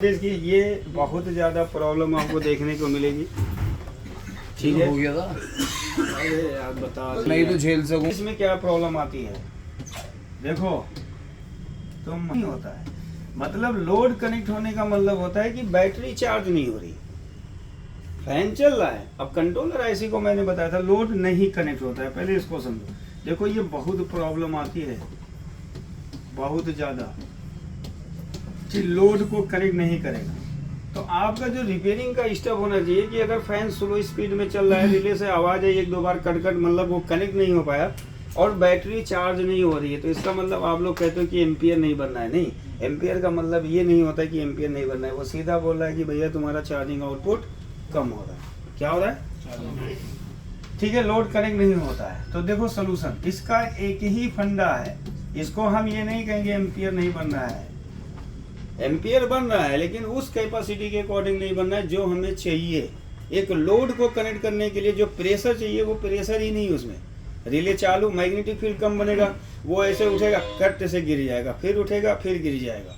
देखिए ये बहुत ज़्यादा प्रॉब्लम आपको देखने को मिलेगी। ठीक है, हो गया था। अरे यार बता नहीं तो झेल सकूं। इसमें क्या प्रॉब्लम आती है, देखो तुम नहीं होता है मतलब लोड कनेक्ट होने का मतलब होता है कि बैटरी चार्ज नहीं हो रही, फैन चल रहा है। अब कंट्रोलर आईसी को मैंने बताया था लोड नहीं कनेक्ट होता है, पहले इसको समझो। देखो ये बहुत प्रॉब्लम आती है, बहुत ज़्यादा कि लोड को कनेक्ट नहीं करेगा। तो आपका जो रिपेयरिंग का स्टेप होना चाहिए कि अगर फैन स्लो स्पीड में चल रहा है, रिले से आवाज़ है एक दो बार कट मतलब वो कनेक्ट नहीं हो पाया और बैटरी चार्ज नहीं हो रही है, तो इसका मतलब आप लोग कहते हो कि एम्पियर नहीं बनना है। नहीं, एम्पियर का मतलब ये नहीं होता है कि एम्पियर नहीं बनना है, वो सीधा बोल रहा है कि भैया तुम्हारा चार्जिंग आउटपुट कम हो रहा है। क्या हो रहा है? ठीक है, लोड कनेक्ट नहीं होता है। तो देखो सोल्यूशन इसका एक ही फंडा है, इसको हम ये नहीं कहेंगे एम्पियर नहीं बन रहा है, एम्पियर बन रहा है लेकिन उस कैपेसिटी के अकॉर्डिंग नहीं बन रहा है जो हमें चाहिए। एक लोड को कनेक्ट करने के लिए जो प्रेशर चाहिए वो प्रेशर ही नहीं उसमें। रिले चालू, मैग्नेटिक फील्ड कम बनेगा, वो ऐसे उठेगा कट से गिर जाएगा, फिर उठेगा फिर गिर जाएगा,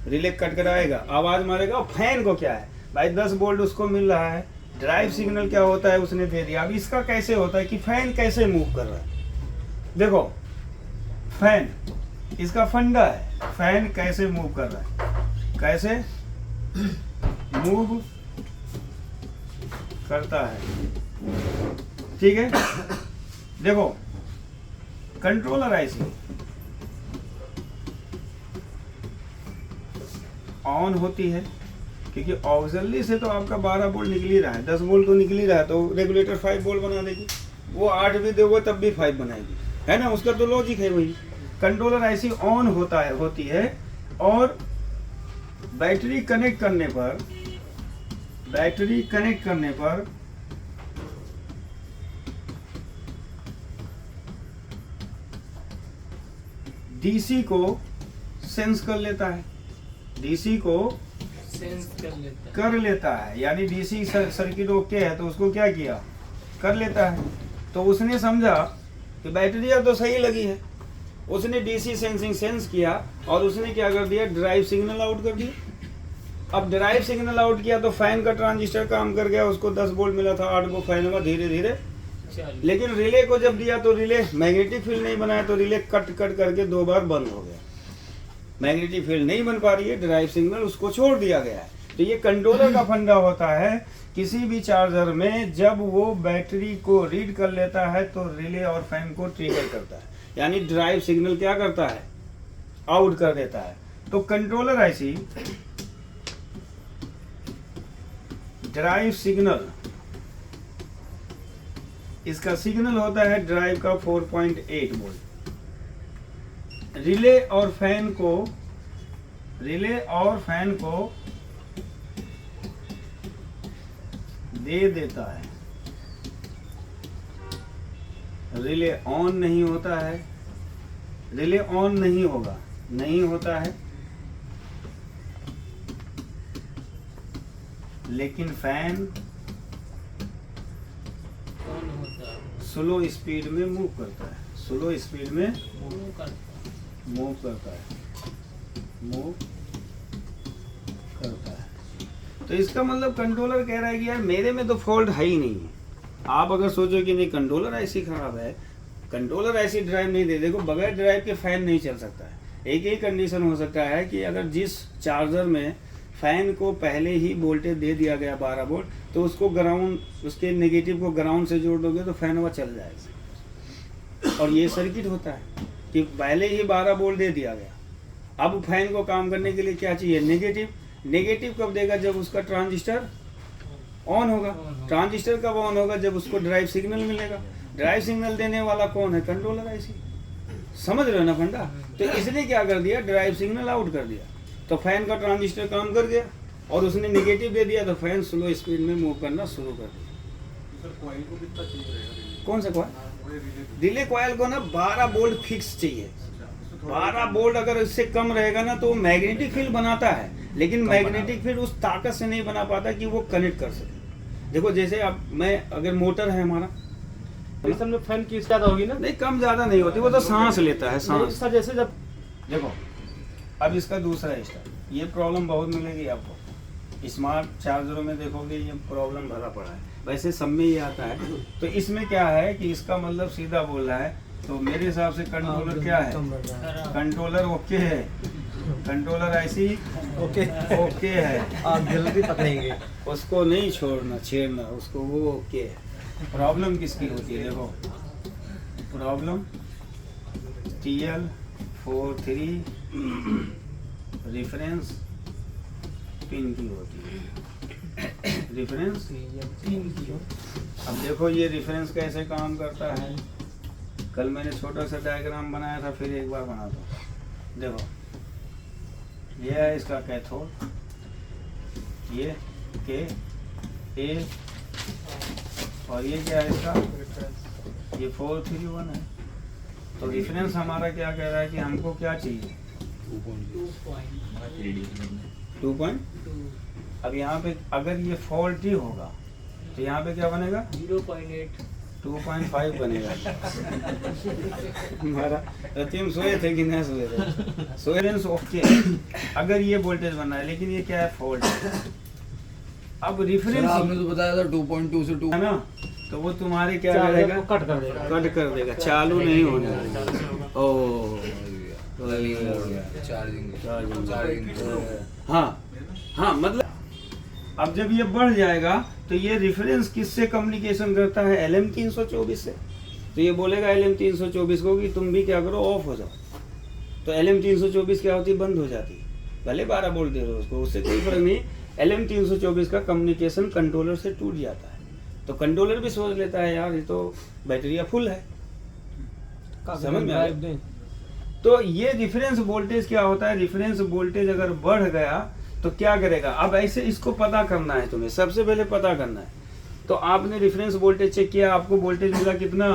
रिले कट कराएगा, आवाज मारेगा। और फैन को क्या है भाई, 10 वोल्ट उसको मिल रहा है, ड्राइव सिग्नल क्या होता है उसने दे दिया। अब इसका कैसे होता है कि फैन कैसे मूव कर रहा है। देखो फैन इसका फंडा है, फैन कैसे मूव कर रहा है, कैसे मूव करता है। ठीक है, देखो कंट्रोलर आईसी ऑन होती है क्योंकि ऑक्सिलरी से तो आपका 12 वोल्ट निकल ही रहा है, 10 वोल्ट तो निकल ही रहा है, तो रेगुलेटर 5 वोल्ट बना देगी। वो 8 भी दोगे तब भी 5 बनाएगी, है ना, उसका तो लॉजिक है वही। कंट्रोलर आईसी ऑन होती है और बैटरी कनेक्ट करने पर डीसी को सेंस कर लेता है, डीसी को सेंस कर लेता है, यानी डीसी सर्किट ओके है तो उसको क्या किया, कर लेता है। तो उसने समझा कि बैटरी तो सही लगी है, उसने डीसी सेंसिंग सेंस किया और उसने क्या कर दिया, ड्राइव सिग्नल आउट कर दिया। अब ड्राइव सिग्नल आउट किया तो फैन का ट्रांजिस्टर काम कर गया, उसको 10 वोल्ट मिला था, 8 को फैन हुआ धीरे धीरे। लेकिन रिले को जब दिया तो रिले मैग्नेटिक फील्ड नहीं बनाया, तो रिले कट करके 2 बार बंद हो गया, मैग्नेटिक फील्ड नहीं बन पा रही है, ड्राइव सिग्नल उसको छोड़ दिया गया है। तो ये कंट्रोलर का फंडा होता है, किसी भी चार्जर में जब वो बैटरी को रीड कर लेता है तो रिले और फैन को ट्रिगर करता है, यानी ड्राइव सिग्नल क्या करता है, आउट कर देता है। तो कंट्रोलर आईसी ड्राइव सिग्नल, इसका सिग्नल होता है ड्राइव का 4.8 वोल्ट, रिले और फैन को दे देता है। रिले ऑन नहीं होता है, रिले ऑन नहीं होता है, लेकिन फैन स्लो स्पीड में मूव करता है, स्लो स्पीड में मूव करता है। तो इसका मतलब कंट्रोलर कह रहा है कि यार मेरे में तो फॉल्ट है ही नहीं है। आप अगर सोचो कि नहीं कंट्रोलर आईसी खराब है, कंट्रोलर आईसी ड्राइव नहीं दे, देखो बगैर ड्राइव के फैन नहीं चल सकता है। एक ही कंडीशन हो सकता है कि अगर जिस चार्जर में फैन को पहले ही वोल्टेज दे दिया गया 12 वोल्ट, तो उसको ग्राउंड, उसके नेगेटिव को ग्राउंड से जोड़ दोगे तो फैन वह चल जाएगा। और ये सर्किट होता है कि पहले ही 12 वोल्ट दे दिया गया, अब फैन को काम करने के लिए क्या चाहिए, नेगेटिव कब देगा, जब उसका ट्रांजिस्टर ऑन होगा। ट्रांजिस्टर कब ऑन होगा, जब उसको ड्राइव सिग्नल मिलेगा। ड्राइव सिग्नल देने वाला कौन है, कंट्रोलर आईसी। समझ रहे हो ना फंडा। तो इसने क्या कर दिया, ड्राइव सिग्नल आउट कर दिया, तो फैन का ट्रांजिस्टर काम कर गया और उसने नेगेटिव दे दिया तो फैन स्लो स्पीड में मूव करना शुरू कर दिया। कौन सा कॉइल, रिले कॉइल को ना 12 वोल्ट फिक्स चाहिए। 12 वोल्ट अगर इससे कम रहेगा ना तो मैग्नेटिक फील्ड बनाता है, लेकिन मैग्नेटिक फील्ड उस ताकत से नहीं बना पाता कि वो कनेक्ट कर सके। देखो जैसे अब मैं अगर मोटर है हमारा, तो में फैन की ज्यादा होगी ना, नहीं कम ज्यादा नहीं होती, वो तो सांस लेता है, सांस। जैसे जब देखो अब इसका दूसरा स्टेप, ये प्रॉब्लम बहुत मिलेगी आपको। स्मार्ट चार्जरों में देखोगे ये प्रॉब्लम भरा पड़ा है, वैसे सब में ये आता है। तो इसमें क्या है कि इसका मतलब सीधा बोल रहा है, तो मेरे हिसाब से कंट्रोलर क्या है, कंट्रोलर ओके है, कंट्रोलर ऐसी ओके है, आप जल्दी पकड़ेंगे। उसको नहीं छोड़ना छेड़ना उसको, वो ओके है। प्रॉब्लम किसकी होती है, देखो प्रॉब्लम TL43 रेफरेंस पिन की होती है, रेफरेंस पिन की। अब देखो ये रेफरेंस कैसे काम करता है, कल मैंने छोटा सा डायग्राम बनाया था, फिर एक बार बना दो। देखो ये है इसका कैथोड, ये के ए, और ये क्या है इसका, ये 431 है। तो रेफरेंस हमारा क्या कह रहा है कि हमको क्या चाहिए, 2 पॉइंट। अब यहाँ पे अगर ये फॉल्टी होगा तो यहाँ पे क्या बनेगा, 0.8 2.5 बनेगा। हमारा रतीम सोए थे कि नहीं सोए थे, सोएरेंस ओके अगर ये वोल्टेज बना है, लेकिन ये क्या है, फॉल्ट है। अब रेफरेंस आपने तो बताया था 2.2 से 2 है ना, तो वो तुम्हारे क्या चार्जर करेगा, को कट कर देगा। कट कर देगा, चालू नहीं होने। ओ हाँ हाँ, मतलब अब जब ये बढ़ जाएगा तो ये रेफरेंस किससे कम्युनिकेशन करता है, LM324 से। तो ये बोलेगा LM324 को कि तुम भी क्या करो, ऑफ हो जाओ। तो LM324 क्या होती है, बंद हो जाती है, भले 12 वोल्ट दे रहे हो उसको, उससे कोई फर्क नहीं। LM324 का कम्युनिकेशन कंट्रोलर से टूट जाता है, तो कंट्रोलर भी सोच लेता है यार ये तो बैटरिया फुल है, समझ में आया। तो ये रिफरेंस वोल्टेज क्या होता है, रिफरेंस वोल्टेज अगर बढ़ गया तो क्या करेगा। अब ऐसे इसको पता करना है तुम्हें, सबसे पहले पता करना है। तो आपने रिफरेंस वोल्टेज चेक किया, आपको वोल्टेज मिला कितना,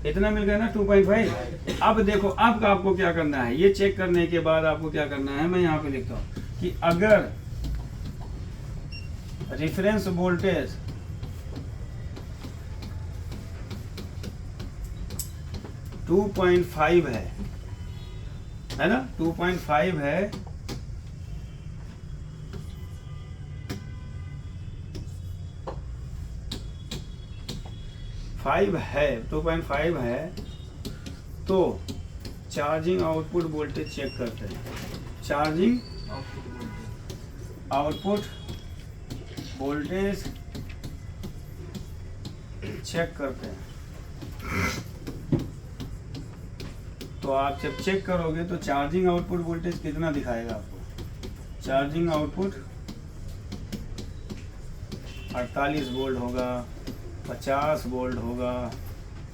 इतना मिल गया ना 2.5। अब देखो अब आपको क्या करना है, ये चेक करने के बाद आपको क्या करना है, मैं यहाँ पे लिखता हूँ कि अगर रेफरेंस वोल्टेज टू 2.5 है ना, 2.5 है, फाइव है, 2.5 है, तो चार्जिंग आउटपुट वोल्टेज चेक करते हैं। चार्जिंग आउटपुट वोल्टेज चेक करते हैं। तो आप जब चेक करोगे तो चार्जिंग आउटपुट वोल्टेज कितना दिखाएगा आपको, चार्जिंग आउटपुट 48 वोल्ट होगा, 50 वोल्ट होगा,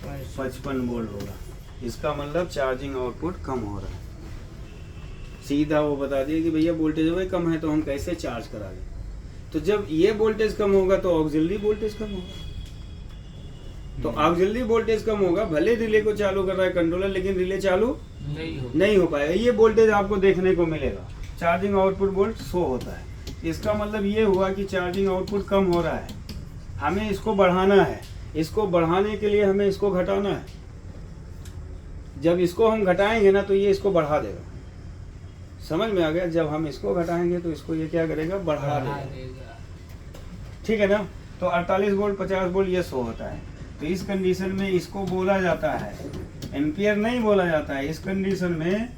55 वोल्ट होगा। इसका मतलब चार्जिंग आउटपुट कम हो रहा है। सीधा वो बता दिए कि भैया वोल्टेज भाई कम है तो हम कैसे चार्ज करा लें। तो जब ये वोल्टेज कम होगा तो ऑक्सिलरी वोल्टेज कम होगा, तो ऑक्सिलरी वोल्टेज कम होगा, भले रिले को चालू कर रहा है कंट्रोलर लेकिन रिले चालू नहीं हो पाएगा। ये वोल्टेज आपको देखने को मिलेगा, चार्जिंग आउटपुट वोल्ट शो होता है। इसका मतलब ये हुआ कि चार्जिंग आउटपुट कम हो रहा है, हमें इसको बढ़ाना है। इसको बढ़ाने के लिए हमें इसको घटाना है। जब इसको हम घटाएंगे ना तो ये इसको बढ़ा देगा, समझ में आ गया। जब हम इसको घटाएंगे तो इसको ये क्या करेगा, बढ़ा देगा, ठीक है ना। तो 48 वोल्ट 50 वोल्ट ये शो होता है। तो इस कंडीशन में इसको बोला जाता है, एम्पियर नहीं बोला जाता है। इस कंडीशन में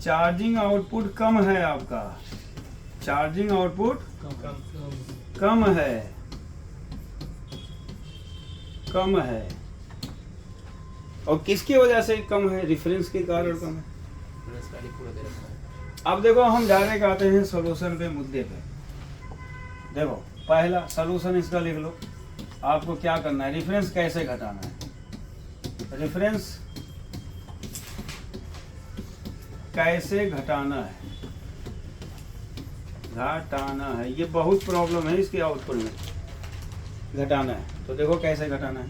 चार्जिंग आउटपुट कम है, आपका चार्जिंग आउटपुट कम है, कम है। और किसकी वजह से कम है, रेफरेंस के कारण कम है। अब देखो हम डायरेक्ट आते हैं सॉल्यूशन पे, मुद्दे पे। देखो पहला सॉल्यूशन इसका लिख लो। आपको क्या करना है, रेफरेंस कैसे घटाना है, रेफरेंस कैसे घटाना है, घटाना है। ये बहुत प्रॉब्लम है इसके आउटपुट में, घटाना है। तो देखो कैसे घटाना है।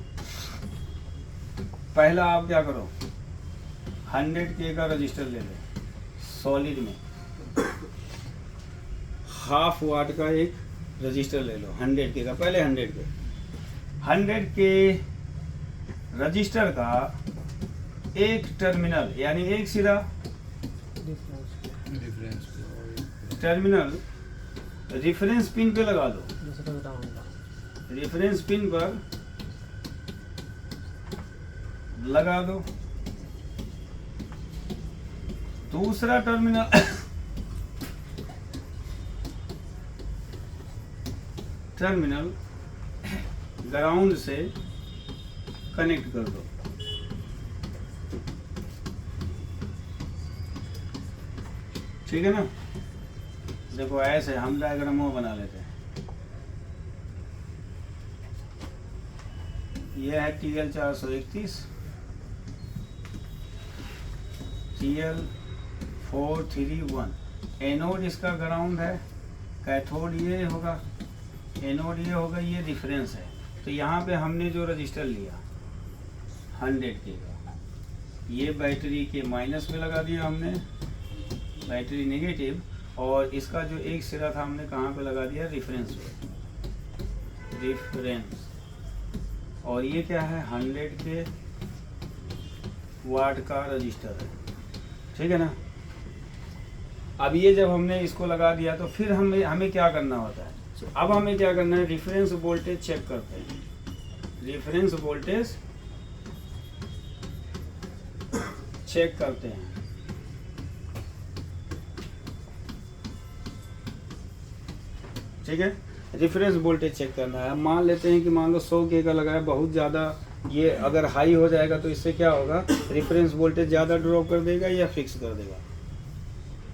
पहला आप क्या करो, 100K का रजिस्टर ले लो सॉलिड में, हाफ वाट का एक रजिस्टर ले लो 100K का। पहले 100K रजिस्टर का एक टर्मिनल यानी एक सिरा टर्मिनल रेफरेंस पिन पे लगा दो। रेफरेंस पिन पर लगा दो। दूसरा टर्मिनल टर्मिनल ग्राउंड से कनेक्ट कर दो। ठीक है ना। देखो ऐसे हम डायग्राम वो बना लेते हैं। ये है TL431, TL431। एनोड इसका ग्राउंड है, कैथोड ये होगा, एनोड ये होगा, ये रिफरेंस है। तो यहाँ पे हमने जो रजिस्टर लिया 100K का, ये बैटरी के माइनस में लगा दिया हमने, बैटरी नेगेटिव, और इसका जो एक सिरा था हमने कहाँ पे लगा दिया, रेफरेंस पे, रेफरेंस। और ये क्या है, 100K वाट का रजिस्टर है। ठीक है ना। अब ये जब हमने इसको लगा दिया तो फिर हमें क्या करना होता है, अब हमें क्या करना है, रेफरेंस वोल्टेज चेक करते हैं। रेफरेंस वोल्टेज चेक करते हैं। ठीक है, रेफरेंस वोल्टेज चेक करना है। मान लेते हैं कि मान लो 100K का लगा है, बहुत ज़्यादा ये अगर हाई हो जाएगा तो इससे क्या होगा, रेफरेंस वोल्टेज ज़्यादा ड्रॉप कर देगा या फिक्स कर देगा।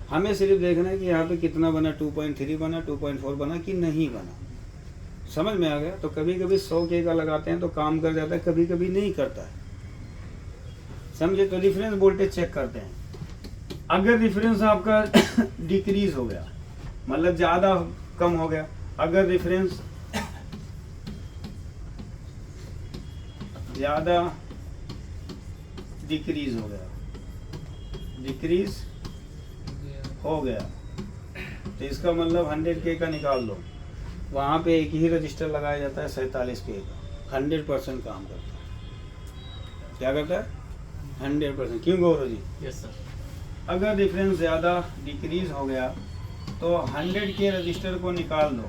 हमें सिर्फ देखना है कि यहाँ पे कितना बना, 2.3 बना, 2.4 बना कि नहीं बना। समझ में आ गया। तो कभी कभी 100K का लगाते हैं तो काम कर जाता है, कभी कभी नहीं करता है। समझे। तो रेफरेंस वोल्टेज चेक करते हैं। अगर रेफरेंस आपका डिक्रीज हो गया, मतलब ज़्यादा कम हो गया, अगर रेफरेंस ज़्यादा डिक्रीज हो गया, डिक्रीज हो गया, तो इसका मतलब 100K का निकाल लो। वहाँ पे एक ही रजिस्टर लगाया जाता है 47K का, 100% काम करता है। क्या करता है, 100%। क्यों गौरव जी? Yes sir. अगर डिफरेंस ज़्यादा डिक्रीज हो गया तो 100K रजिस्टर को निकाल दो,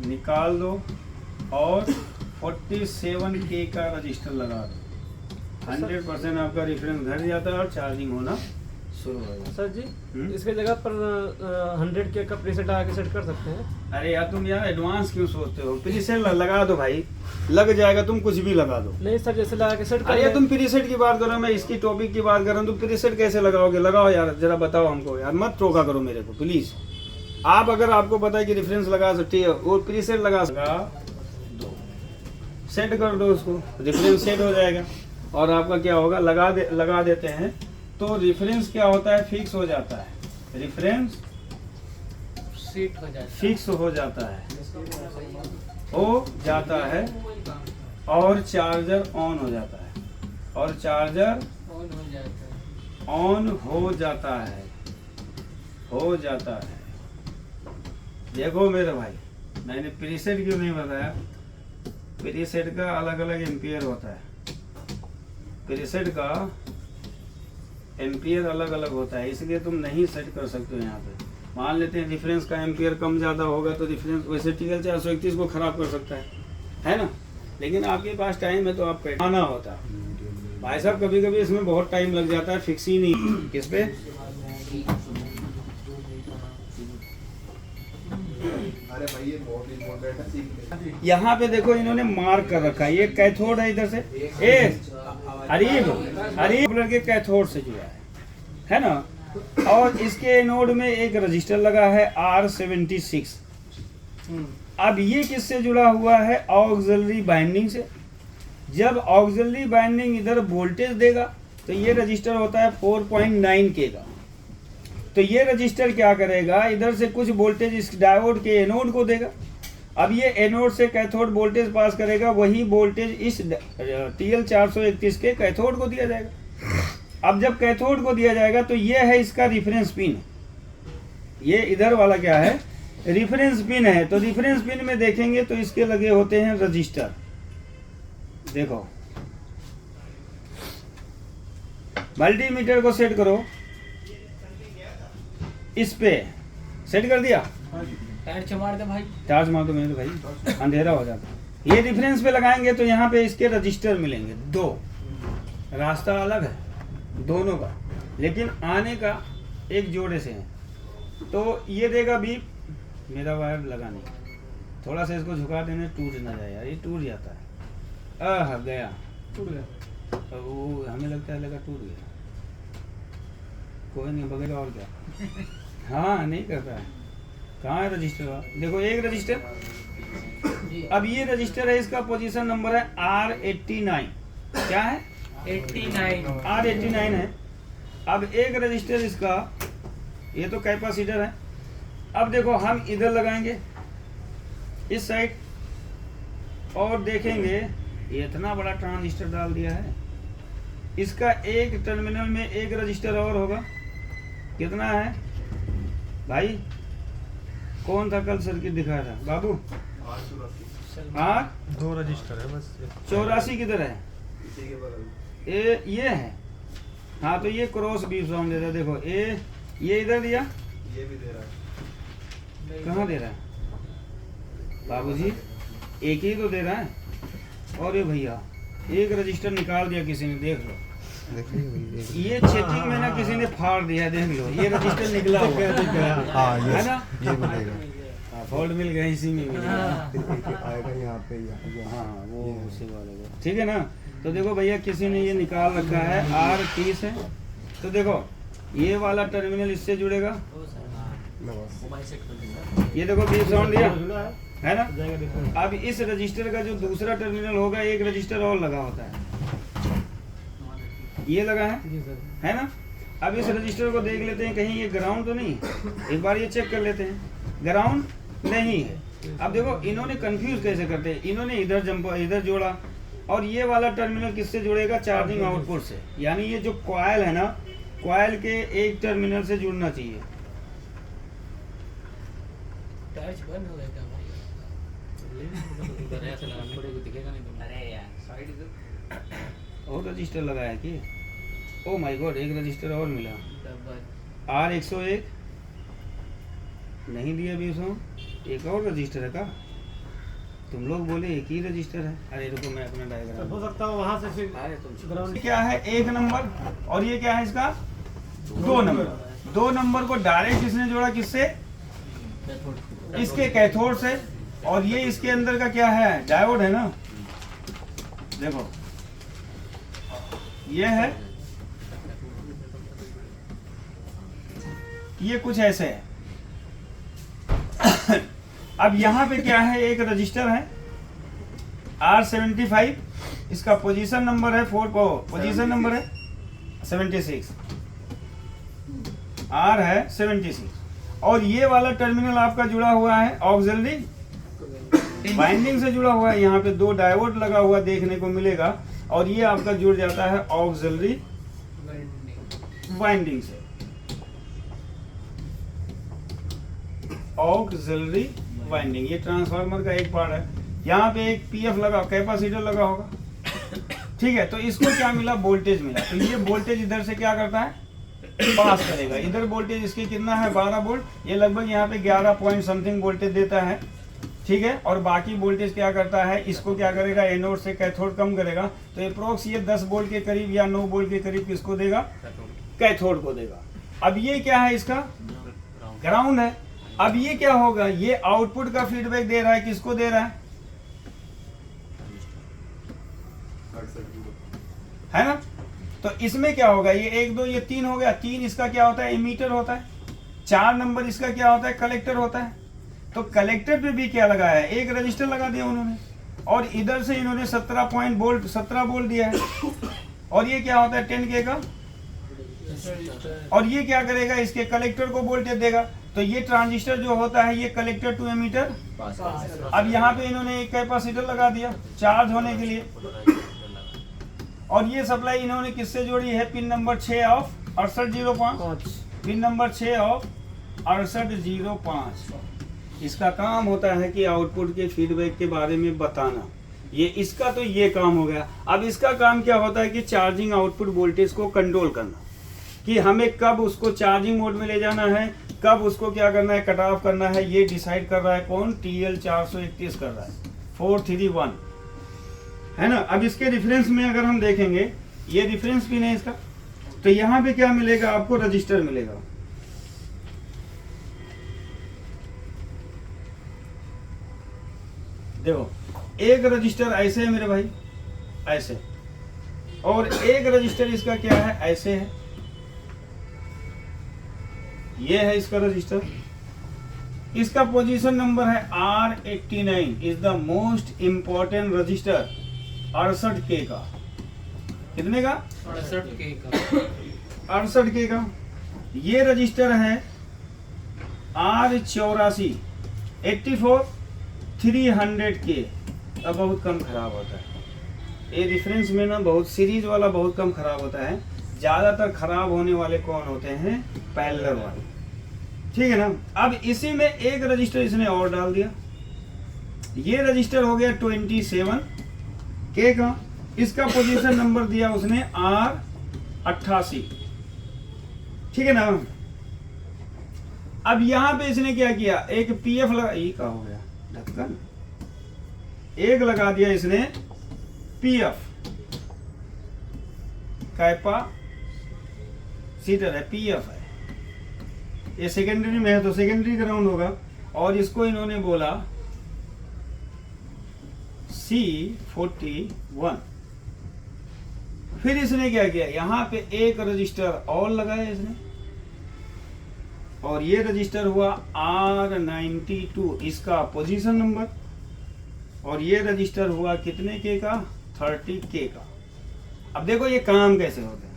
निकाल दो और 47K का रजिस्टर लगा दो। 100% आपका रेफरेंस घट जाता है और चार्जिंग होना शुरू हो जाता है। सर जी इसके जगह पर 100K का प्रीसेट आके सेट कर सकते हैं। अरे यार तुम यार एडवांस क्यों सोचते हो, प्रीसेट लगा दो भाई, लग जाएगा, तुम कुछ भी लगा दो। नहीं सर, जैसे लगा के सेट कर। अरे तुम प्रीसेट की बात करो, मैं इसकी टॉपिक की बात कर रहा हूँ। तुम प्रीसेट कैसे लगाओगे, लगाओ यार, जरा बताओ हमको यार, मत टोका करो मेरे को प्लीज। आप अगर आपको पता है कि रेफरेंस लगा सकते हो वो प्रीसेट लगा दो, सेट कर दो उसको, रेफरेंस सेट हो जाएगा। और आपका क्या होगा, लगा देते हैं तो रेफरेंस क्या होता है, फिक्स हो जाता है। रेफरेंस सीट हो जाता है, फिक्स हो जाता है, हो जाता है, और चार्जर ऑन हो जाता है, और चार्जर ऑन हो जाता है, हो जाता है। देखो मेरे भाई, मैंने प्रीसेट क्यों नहीं बताया, प्रीसेट का अलग अलग एम्पियर होता है, प्रीसेट का एम्पियर अलग अलग होता है, इसलिए तुम नहीं सेट कर सकते हो यहाँ पे। मान लेते हैं डिफरेंस का एम्पियर कम ज़्यादा होगा तो डिफरेंस वैसे TL431 को ख़राब कर सकता है ना। लेकिन आपके पास टाइम है तो आप आना होता है भाई साहब। कभी कभी इसमें बहुत टाइम लग जाता है, फिक्स ही नहीं किस पे। अरे भाई ये बहुत इम्पोर्टेंट है। यहाँ पे देखो इन्होंने मार्क कर रखा है, ये कैथोड है, इधर से हरीब कलर के कैथोड से जुड़ा है ना। और इसके एनोड में एक रजिस्टर लगा है R76। अब ये किससे जुड़ा हुआ है, ऑक्सिलरी बाइंडिंग से। जब ऑक्सिलरी बाइंडिंग इधर वोल्टेज देगा तो ये रजिस्टर होता है 4.9K का। तो ये रजिस्टर क्या करेगा, इधर से कुछ वोल्टेज इस डायोड के एनोड को देगा। अब ये एनोड से कैथोड वोल्टेज पास करेगा, वही वोल्टेज इस TL431 के कैथोड को दिया जाएगा। अब जब कैथोड को दिया जाएगा तो ये है इसका रिफरेंस पिन, ये इधर वाला क्या है, रिफरेंस पिन है। तो रिफरेंस पिन में देखेंगे तो इसके लगे होते हैं रजिस्टर। देखो मल्टीमीटर को सेट करो इस पे, सेट कर दिया, टायर मार दे भाई, चार्ज मार दो मेरे भाई, अंधेरा हो जाता। ये रिफरेंस पे लगाएंगे तो यहाँ पे इसके रजिस्टर मिलेंगे दो, रास्ता अलग है दोनों का, लेकिन आने का एक जोड़े से है। तो ये देगा बीप, मेरा वायर लगा नहीं, थोड़ा सा इसको झुका देने, टूट ना जाए यार, ये टूट जाता है। गया, टूट गया। वो हमें लगता है लगा टूट गया, कोई नहीं बगेगा और क्या। हाँ नहीं करता है, कहाँ है रजिस्टर? देखो एक रजिस्टर, अब ये रजिस्टर है, इसका पोजीशन नंबर है R89, क्या है 89, R89 है। अब एक रजिस्टर इसका, ये तो कैपेसिटर है। अब देखो हम इधर लगाएंगे इस साइड और देखेंगे ये इतना बड़ा ट्रांजिस्टर डाल दिया है, इसका एक टर्मिनल में एक रजिस्टर और होगा, कितना है भाई? कौन था कल सर्किट दिखाया था बाबू? R 2 रजिस्टर है बस, 84 किधर है? इसी के बगल। ये है, हाँ तो ये क्रॉस बीफ साउंड दे रहा है। देखो ये इधर दिया, ये भी दे रहा है। कहाँ दे रहा है बाबूजी? एक ही तो दे रहा है। और ये भैया एक रजिस्टर निकाल दिया किसी ने, देख लो, ये चेकिंग में ना किसी ने फाड़ दिया, देख लो ये रजिस्टर निकला हुआ है ना, ये मिलेगा, फॉल्ट मिल गया, इसी में मिल गया। आएगा यहाँ पे, हाँ वो उसी वाले को, ठीक है ना। तो देखो भैया किसी ने ये निकाल रखा है, R30 है। तो देखो ये वाला टर्मिनल इससे जुड़ेगा, ये देखो बीफ साउंड दिया है ना। अब इस रजिस्टर का जो दूसरा टर्मिनल होगा, एक रजिस्टर और लगा होता है, ये लगा है ना। अब इस रजिस्टर को देख लेते हैं कहीं ये ग्राउंड तो नहीं, एक बार ये चेक कर लेते हैं, ग्राउंड नहीं है। अब देखो इन्होंने कंफ्यूज कैसे करते हैं, इन्होंने इधर जोड़ा, और ये वाला टर्मिनल किससे जुड़ेगा? चार्जिंग आउटपुट से, यानी ये जो कॉइल है ना, कॉइल के एक टर्मिनल से जुड़ना चाहिए। बंद हो गया क्या भाई? और रजिस्टर लगाया कि ओ माय गॉड, एक रजिस्टर और मिला, R101 नहीं दिया बीफ साउंड, एक और रजिस्टर है का? तुम लोग बोले एक ही रजिस्टर है। अरे रुको मैं अपना डायग्राम, हो सकता है वहां से फिर अरे तुम ग्राउंड क्या है 1 नंबर, और ये क्या है इसका 2 नंबर। 2 नंबर को डायरेक्ट किसने जोड़ा, किससे? इसके कैथोड से। और ये इसके अंदर का क्या है? डायोड है ना, देखो ये है, ये कुछ ऐसे है। अब यहाँ पे क्या है, एक रजिस्टर है R75, इसका पोजीशन नंबर है 4, पोजीशन नंबर है 76, R है 76, और ये वाला टर्मिनल आपका जुड़ा हुआ है ऑक्सिलरी बाइंडिंग से जुड़ा हुआ है। यहाँ पे 2 डायोड लगा हुआ देखने को मिलेगा, और ये आपका जुड़ जाता है ऑक्सिलरी बाइंडिंग से, ऑक्सिलरी वाइंडिंग। ये ट्रांसफार्मर का एक पार्ट है। यहाँ पे एक पीएफ लगा, कैपेसिटर लगा होगा, ठीक है। तो इसको क्या मिला? वोल्टेज मिला। तो ये वोल्टेज इधर से क्या करता है? पास करेगा। इधर वोल्टेज इसके कितना है? 12 वोल्ट। ये लगभग यहाँ पे 11 पॉइंट समथिंग वोल्टेज देता है, ठीक है। और बाकी वोल्टेज क्या करता है? इसको क्या करेगा? एनोड से कैथोड कम करेगा। तो अप्रोक्स ये 10 वोल्ट के करीब या 9 वोल्ट के करीब किसको देगा? कैथोड को देगा। अब ये क्या है? इसका ग्राउंड है। अब ये क्या होगा? ये आउटपुट का फीडबैक दे रहा है, किसको दे रहा है ना। तो इसमें क्या होगा? ये 1 2 ये 3 हो गया। 3 इसका क्या होता है? इमीटर होता है। 4 नंबर इसका क्या होता है? कलेक्टर होता है। तो कलेक्टर पे भी क्या लगाया है? एक रजिस्टर लगा दिया उन्होंने, और इधर से इन्होंने 17 वोल्ट दिया है। और ये क्या होता है? 10K का। और ये क्या करेगा? इसके कलेक्टर को वोल्टेज देगा। तो ये ट्रांजिस्टर जो होता है, ये कलेक्टर टू एमीटर। अब यहाँ पे इन्होंने एक कैपेसिटर लगा दिया चार्ज होने के लिए, और ये सप्लाई इन्होंने किससे जोड़ी है? Pin number 6 of 6805। Pin number 6 of 6805। इसका काम होता है कि आउटपुट के फीडबैक के बारे में बताना। ये इसका तो ये काम हो गया। अब इसका काम क्या होता है कि चार्जिंग आउटपुट वोल्टेज को कंट्रोल करना, कि हमें कब उसको चार्जिंग मोड में ले जाना है, कब उसको क्या करना है, कट ऑफ करना है, ये डिसाइड कर रहा है कौन, TL431 कर रहा है, 431 है ना। अब इसके रिफरेंस में अगर हम देखेंगे, ये रिफरेंस पिन है इसका, तो यहाँ पे क्या मिलेगा आपको, रजिस्टर मिलेगा। देखो एक रजिस्टर ऐसे है मेरे भाई, ऐसे, और एक रजिस्टर इसका क्या है, ऐसे है, ये है इसका रजिस्टर। इसका पोजीशन नंबर है R89, is the most important register, 68K का। कितने का, 68K का। 68K का। ये रजिस्टर है R84, 84 300K। अब बहुत कम खराब होता है ये रिफरेंस में ना, बहुत सीरीज वाला बहुत कम खराब होता है। ज्यादातर खराब होने वाले कौन होते हैं, पैरेलल वाले, ठीक है ना। अब इसी में एक रजिस्टर इसने और डाल दिया, ये रजिस्टर हो गया 27K का। इसका पोजीशन नंबर दिया उसने R88, ठीक है ना। अब यहां पे इसने क्या किया, एक PF लगा, ये क्या हो गया ढक्कन, एक लगा दिया इसने PF, कैपेसिटर है, PF है, ये सेकेंडरी में है तो सेकेंडरी ग्राउंड होगा। और इसको इन्होंने बोला C41। फिर इसने क्या किया, यहां पे एक रजिस्टर और लगाया इसने, और ये रजिस्टर हुआ R92, इसका पोजीशन नंबर, और ये रजिस्टर हुआ कितने के का, 30K का। अब देखो ये काम कैसे होते हैं।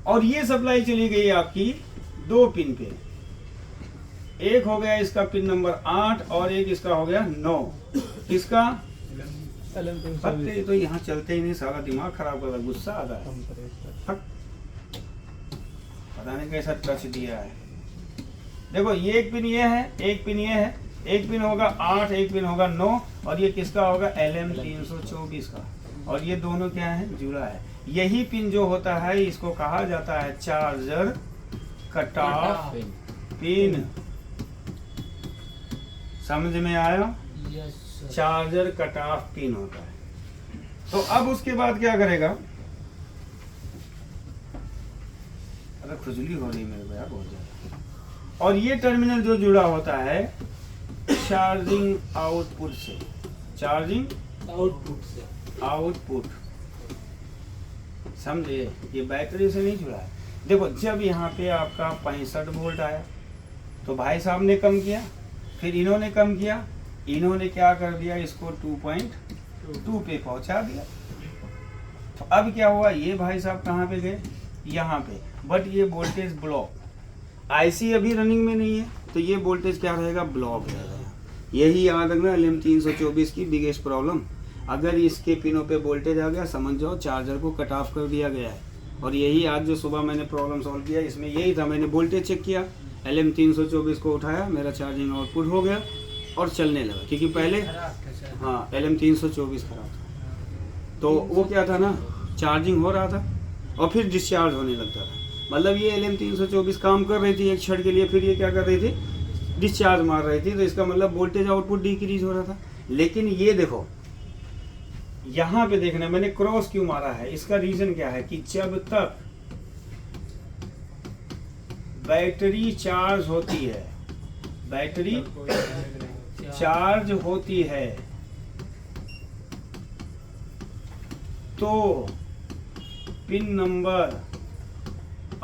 और ये सप्लाई चली गई आपकी 2 पिन पे, एक हो गया इसका पिन नंबर 8 और एक इसका हो गया 9। इसका पत्ते तो यहाँ चलते ही नहीं, सारा दिमाग खराब कर रहा, गुस्सा आता है, पता नहीं कैसा टच दिया है। देखो ये एक पिन ये है, एक पिन ये है, एक पिन होगा 8, एक पिन होगा 9, और ये किसका होगा, LM324 का। और ये दोनों क्या है, जुड़ा है। यही पिन जो होता है इसको कहा जाता है चार्जर कट ऑफ पिन। समझ में आया, चार्जर कट ऑफ पिन होता है। तो अब उसके बाद क्या करेगा, अरे खुजली हो रही मेरे को यार बहुत ज्यादा। और ये टर्मिनल जो जुड़ा होता है चार्जिंग आउटपुट से, चार्जिंग आउटपुट समझे, ये बैटरी से नहीं जुड़ा है। देखो जब यहाँ पे आपका 65 वोल्ट आया तो भाई साहब ने कम किया, फिर इन्होंने कम किया, इन्होंने क्या कर दिया, इसको 2.2 पे पहुंचा दिया। तो अब क्या हुआ, ये भाई साहब कहाँ पे गए, यहाँ पे, बट ये वोल्टेज ब्लॉक, IC अभी रनिंग में नहीं है, तो ये वोल्टेज क्या रहेगा, ब्लॉक रहेगा। यही याद रखना LM324 की बिगेस्ट प्रॉब्लम। अगर इसके पिनों पे वोल्टेज आ गया, समझ जाओ चार्जर को कट ऑफ कर दिया गया है। और यही आज जो सुबह मैंने प्रॉब्लम सॉल्व किया, इसमें यही था, मैंने वोल्टेज चेक किया, LM324 को उठाया, मेरा चार्जिंग आउटपुट हो गया और चलने लगा। क्योंकि पहले हाँ LM324 खराब था, तो वो क्या था ना, चार्जिंग हो रहा था और फिर डिस्चार्ज होने लगता था। मतलब ये LM324 काम कर रही थी एक क्षण के लिए, फिर ये क्या कर रही थी, डिस्चार्ज मार रही थी। तो इसका मतलब वोल्टेज आउटपुट डिक्रीज हो रहा था। लेकिन ये देखो यहाँ पे देखना, मैंने क्रॉस क्यों मारा है, इसका रीजन क्या है कि जब तक बैटरी चार्ज होती है, बैटरी चार्ज होती है, तो पिन नंबर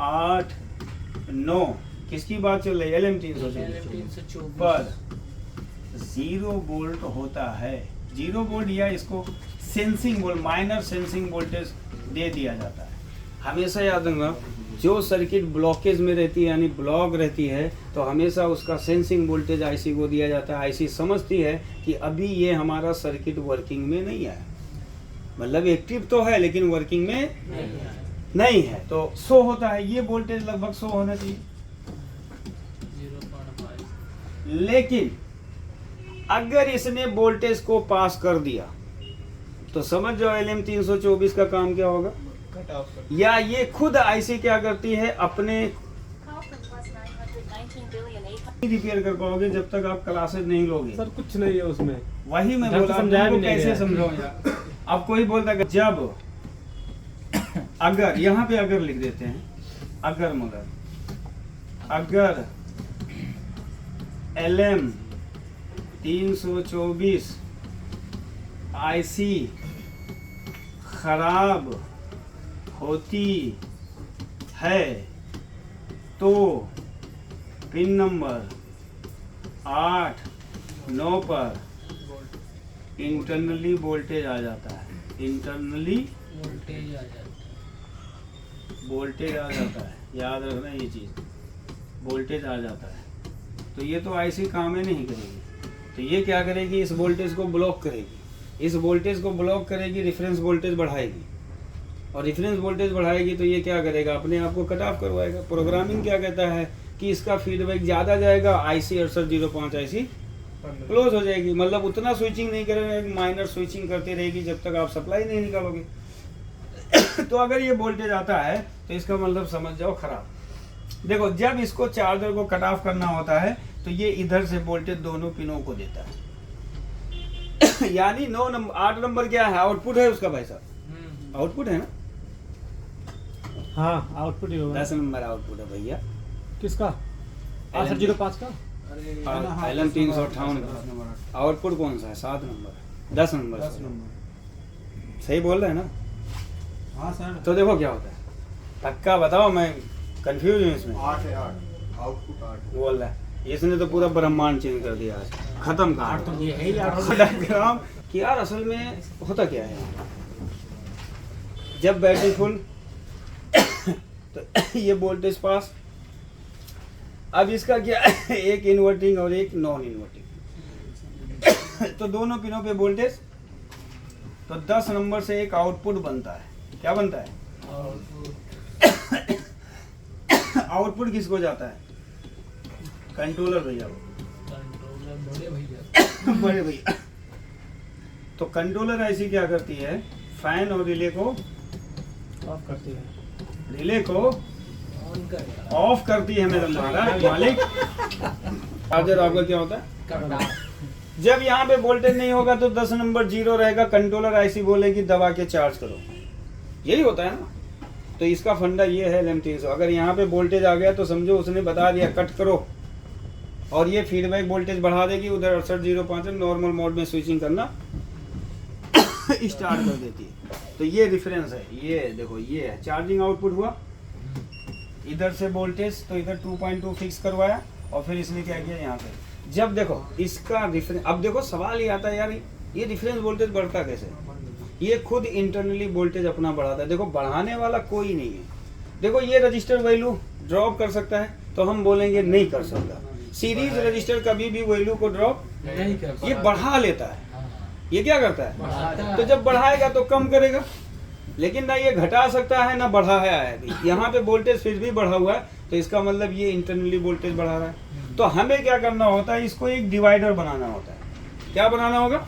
8, 9 किसकी बात चल रही है, LM324 पर 0 वोल्ट होता है। 0 वोल्ट या इसको sensing volt, minor sensing voltage दे दिया जाता है। हमेशा याद रखना, जो सर्किट ब्लॉकेज में रहती है यानी ब्लॉक रहती है, तो हमेशा उसका सेंसिंग वोल्टेज IC को दिया जाता है। IC समझती है कि अभी ये हमारा सर्किट वर्किंग में नहीं है, मतलब एक्टिव तो है लेकिन वर्किंग में नहीं है, तो 100 होता है। ये वोल्टेज लगभग 100 होना चाहिए। लेकिन अगर इसने वोल्टेज को पास कर दिया तो समझ जाओ LM324 का काम क्या होगा। कट ऑफ कर या ये खुद आईसी क्या करती है, अपने रिपेयर कर पाओगे जब तक आप क्लासेस नहीं लोगे। सर कुछ नहीं है उसमें। वही मैं ढंग से बोला, समझाया आपको भी नहीं कैसे गया। समझाऊं यार। अब कोई बोलता है कि जब अगर, यहाँ पे अगर लिख देते हैं, अगर मगर अगर LM324 आईसी खराब होती है तो पिन नंबर 8, 9 पर इंटरनली वोल्टेज आ जाता है। इंटरनली वोल्टेज आ जाता है, याद रखना ये चीज़, वोल्टेज आ जाता है। तो ये तो आईसी काम ही नहीं करेगी, तो ये क्या करेगी, इस वोल्टेज को ब्लॉक करेगी। इस वोल्टेज को ब्लॉक करेगी, रेफरेंस वोल्टेज बढ़ाएगी, और रेफरेंस वोल्टेज बढ़ाएगी तो ये क्या करेगा, अपने आप को कट ऑफ करवाएगा। प्रोग्रामिंग क्या कहता है कि इसका फीडबैक ज़्यादा जाएगा, IC 6805 IC क्लोज हो जाएगी। मतलब उतना स्विचिंग नहीं करेगा, माइनर स्विचिंग करती रहेगी जब तक आप सप्लाई नहीं निकालोगे। तो अगर ये वोल्टेज आता है तो इसका मतलब समझ जाओ खराब। देखो, जब इसको चार्जर को कट ऑफ करना होता है तो ये इधर से वोल्टेज दोनों पिनों को देता है। यानी 9 नंबर 8 नंबर क्या है, आउटपुट है उसका भाई साहब, आउटपुट है ना। हाँ आउटपुट ही होगा। 10 नंबर आउटपुट है भैया। किसका? 6805 का। LM358 का आउटपुट कौन सा है? 7 नंबर, 10 नंबर। 10 नंबर। सही बोल रहे हैं ना। हाँ सर। तो देखो क्या होता है, पक्का बताओ, मैं कंफ्यूज हूँ इसमें। 8 है, 8 आउटपुट 8 बोल रहा है, इसने तो पूरा ब्रह्मांड चेंज कर दिया आज, खत्म कहानी। तो ये है ही 8 डायग्राम कि यार असल में होता क्या है, जब बैटरी फुल तो ये वोल्टेज पास। अब इसका क्या है, एक इन्वर्टिंग और एक नॉन इन्वर्टिंग। तो दोनों पिनों पे वोल्टेज, तो 10 नंबर से एक आउटपुट बनता है। क्या बनता है? आउटपुट किसको जाता है? कंट्रोलर भैया को। बड़े भैया। तो कंट्रोलर ऐसी क्या करती है, फैन और रिले को ऑफ करती है। रिले को ऑफ करती है मेरा मालिक। चार्जर आपका क्या होता है, जब यहाँ पे वोल्टेज नहीं होगा तो 10 नंबर 0 रहेगा, कंट्रोलर ऐसी बोलेगी दबा के चार्ज करो। यही होता है ना। तो इसका फंडा ये है LM300। अगर यहाँ पे वोल्टेज आ गया तो समझो उसने बता दिया कट करो, और ये फीडबैक वोल्टेज बढ़ा देगी, उधर 6805 नॉर्मल मोड में स्विचिंग करना स्टार्ट कर देती है। तो ये डिफरेंस है। ये देखो, ये है चार्जिंग आउटपुट हुआ, इधर से वोल्टेज तो इधर 2.2 फिक्स करवाया, और फिर इसने क्या किया यहाँ पे। जब देखो इसका डिफरेंस, अब देखो सवाल ये आता है यार, ये डिफरेंस वोल्टेज बढ़ता कैसे? ये खुद इंटरनली वोल्टेज अपना बढ़ाता है। देखो बढ़ाने वाला कोई नहीं है। देखो ये रजिस्टर वैल्यू ड्रॉप कर सकता है, तो हम बोलेंगे नहीं कर सकता। सीरीज रजिस्टर कभी भी वैल्यू को ड्रॉप नहीं कर, ये बढ़ा लेता है। ये क्या करता है, बढ़ाता तो जब बढ़ाएगा तो कम करेगा, लेकिन ना ये घटा सकता है ना बढ़ाया है। यहाँ पे वोल्टेज फिर भी बढ़ा हुआ है, तो इसका मतलब ये इंटरनली वोल्टेज बढ़ा रहा है। तो हमें क्या करना होता है, इसको एक डिवाइडर बनाना होता है। क्या बनाना होगा?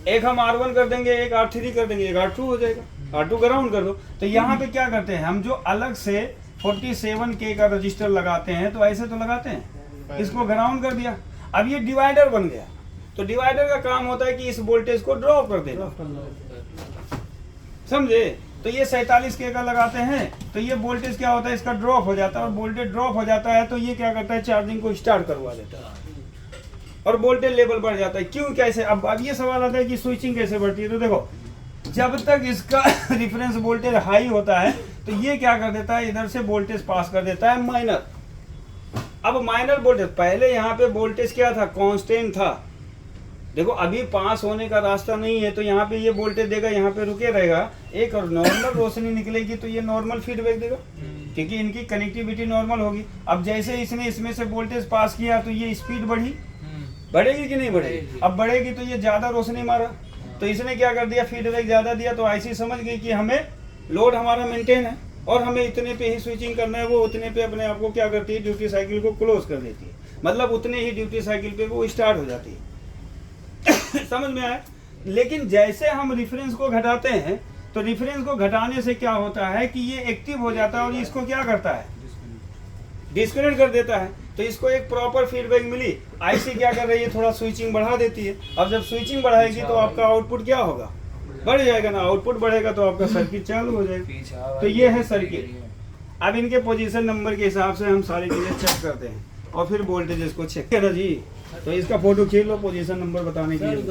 एक हम R1 कर देंगे, एक R3 कर देंगे, एक R2 हो जाएगा। R2 ग्राउंड कर दो। तो यहाँ पे क्या करते हैं हम, जो अलग से 47K का रजिस्टर लगाते हैं, तो ऐसे तो लगाते हैं, इसको ग्राउंड कर दिया। अब ये डिवाइडर बन गया। तो डिवाइडर का काम होता है कि इस वोल्टेज को ड्रॉप कर देना, समझे। तो ये 47K का लगाते हैं, तो ये वोल्टेज क्या होता है, इसका ड्रॉप हो जाता है, और वोल्टेज ड्रॉप हो जाता है तो ये क्या करता है, चार्जिंग को स्टार्ट करवा देता है, और वोल्टेज लेवल बढ़ जाता है। क्यों, कैसे? अब ये सवाल आता है कि स्विचिंग कैसे बढ़ती है। तो देखो, जब तक इसका रिफरेंस वोल्टेज हाई होता है तो ये क्या कर देता है, इधर से वोल्टेज पास कर देता है माइनर। अब माइनर वोल्टेज, पहले यहाँ पे वोल्टेज क्या था, कांस्टेंट था। देखो अभी पास होने का रास्ता नहीं है, तो यहाँ पे ये वोल्टेज देगा, यहाँ पे रुके रहेगा, एक और नॉर्मल रोशनी निकलेगी तो ये नॉर्मल फीडबैक देगा, क्योंकि इनकी कनेक्टिविटी नॉर्मल होगी। अब जैसे इसने इसमें से वोल्टेज पास किया तो ये स्पीड बढ़ी, बढ़ेगी कि नहीं बढ़ेगी? अब बढ़ेगी तो ये ज़्यादा रोशनी मारा, तो इसने क्या कर दिया, फीडबैक ज़्यादा दिया, तो IC समझ गई कि हमें लोड हमारा मेंटेन है और हमें इतने पे ही स्विचिंग करना है। वो उतने पे अपने आप को क्या करती है, ड्यूटी साइकिल को क्लोज कर देती है। मतलब उतने ही ड्यूटी साइकिल पे वो स्टार्ट हो जाती है। समझ में आया। लेकिन जैसे हम रेफरेंस को घटाते हैं तो रेफरेंस को घटाने से क्या होता है कि ये एक्टिव हो जाता है और इसको क्या करता है, डिस्कनेक्ट कर देता है। तो इसको एक प्रॉपर फीडबैक मिली। आईसी क्या कर रही है, थोड़ा स्विचिंग बढ़ा देती है। अब जब स्विचिंग बढ़ाएगी तो आपका आउटपुट क्या होगा, बढ़ जाएगा ना। आउटपुट बढ़ेगा तो आपका सर्किट चालू हो जाएगा। तो ये है सर्किट। अब इनके पोजीशन नंबर के हिसाब से हम सारी चीज़ें चेक करते हैं और फिर वोल्टेज को चेक है ना जी। तो इसका फोटो खींच लो पोजीशन नंबर बताने के लिए।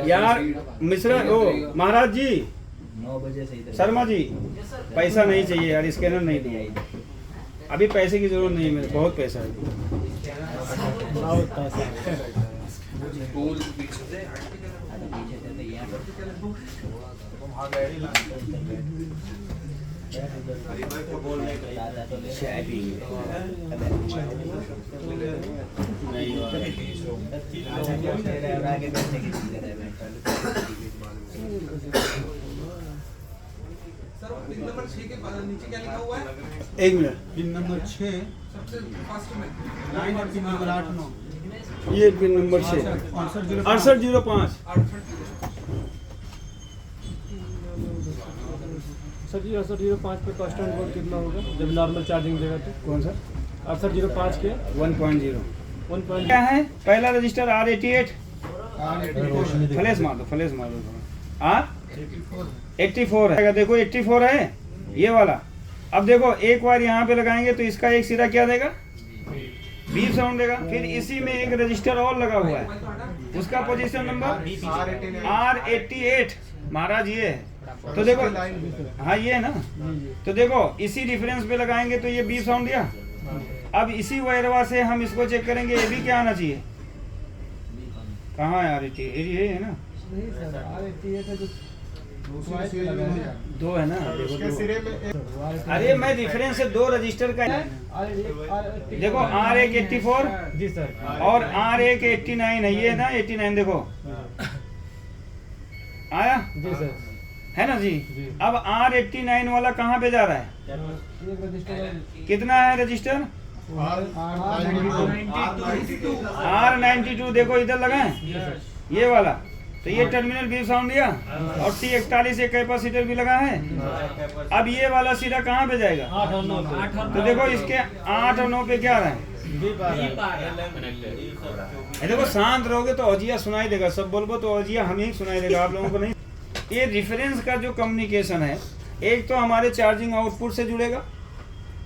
यार मिश्रा ओ महाराज जी, 9 बजे से शर्मा जी, पैसा नहीं चाहिए यार, स्कैनर नहीं दिया। अभी पैसे की जरूरत नहीं है, मेरे बहुत पैसा है। चाय पिएंगे एक मिनट। पिन नंबर 6 फर्स्ट में 9 और पिन नंबर 8 9 ये पिन नंबर 6 6805। सर जी 6805 पे कांस्टेंट वोल्ट कितना होगा जब नॉर्मल चार्जिंग देगा तो? कौन सा? 6805 के 1.0 1. क्या है? पहला रजिस्टर R88, फ्लैश मार दो, फ्लैश मार दो। R84 है, देखो 84 है ये वाला। अब देखो एक बार यहाँ पे लगाएंगे तो इसका एक सिरा क्या देगा, बीप साउंड देगा। फिर इसी में एक रजिस्टर और लगा हुआ है, उसका पोजीशन नंबर R88 महाराज ये है। तो देखो हाँ ये है ना। तो देखो इसी रेफरेंस पे लगाएंगे तो ये बीप साउंड दिया। अब इसी वायरवा से हम इसको चेक करेंगे, ये भी क्या आना चाहिए। कहाँ है R88 है ना, दो है ना, देखो दो। अरे मैं रेफरेंस से दो रजिस्टर का देखो R1 84 जी सर और R1 89 है, ये ना 89 देखो आया जी सर है ना जी। अब R89 वाला कहाँ पे जा रहा है, एक रजिस्टर कितना है रजिस्टर R92 देखो इधर लगा है ये वाला। तो ये टर्मिनल भी साउंड दिया और C41 एक कैपेसिटर भी लगा है। अब ये वाला सीधा कहाँ पे जाएगा, 8 और 9 तो देखो इसके 8 और 9 पे क्या रहा है। देखो शांत रहोगे तो औजिया सुनाई देगा, सब बोलो तो औजिया हमें ही सुनाई देगा, आप लोगों को नहीं। ये रेफरेंस का जो कम्युनिकेशन है, एक तो हमारे चार्जिंग आउटपुट से जुड़ेगा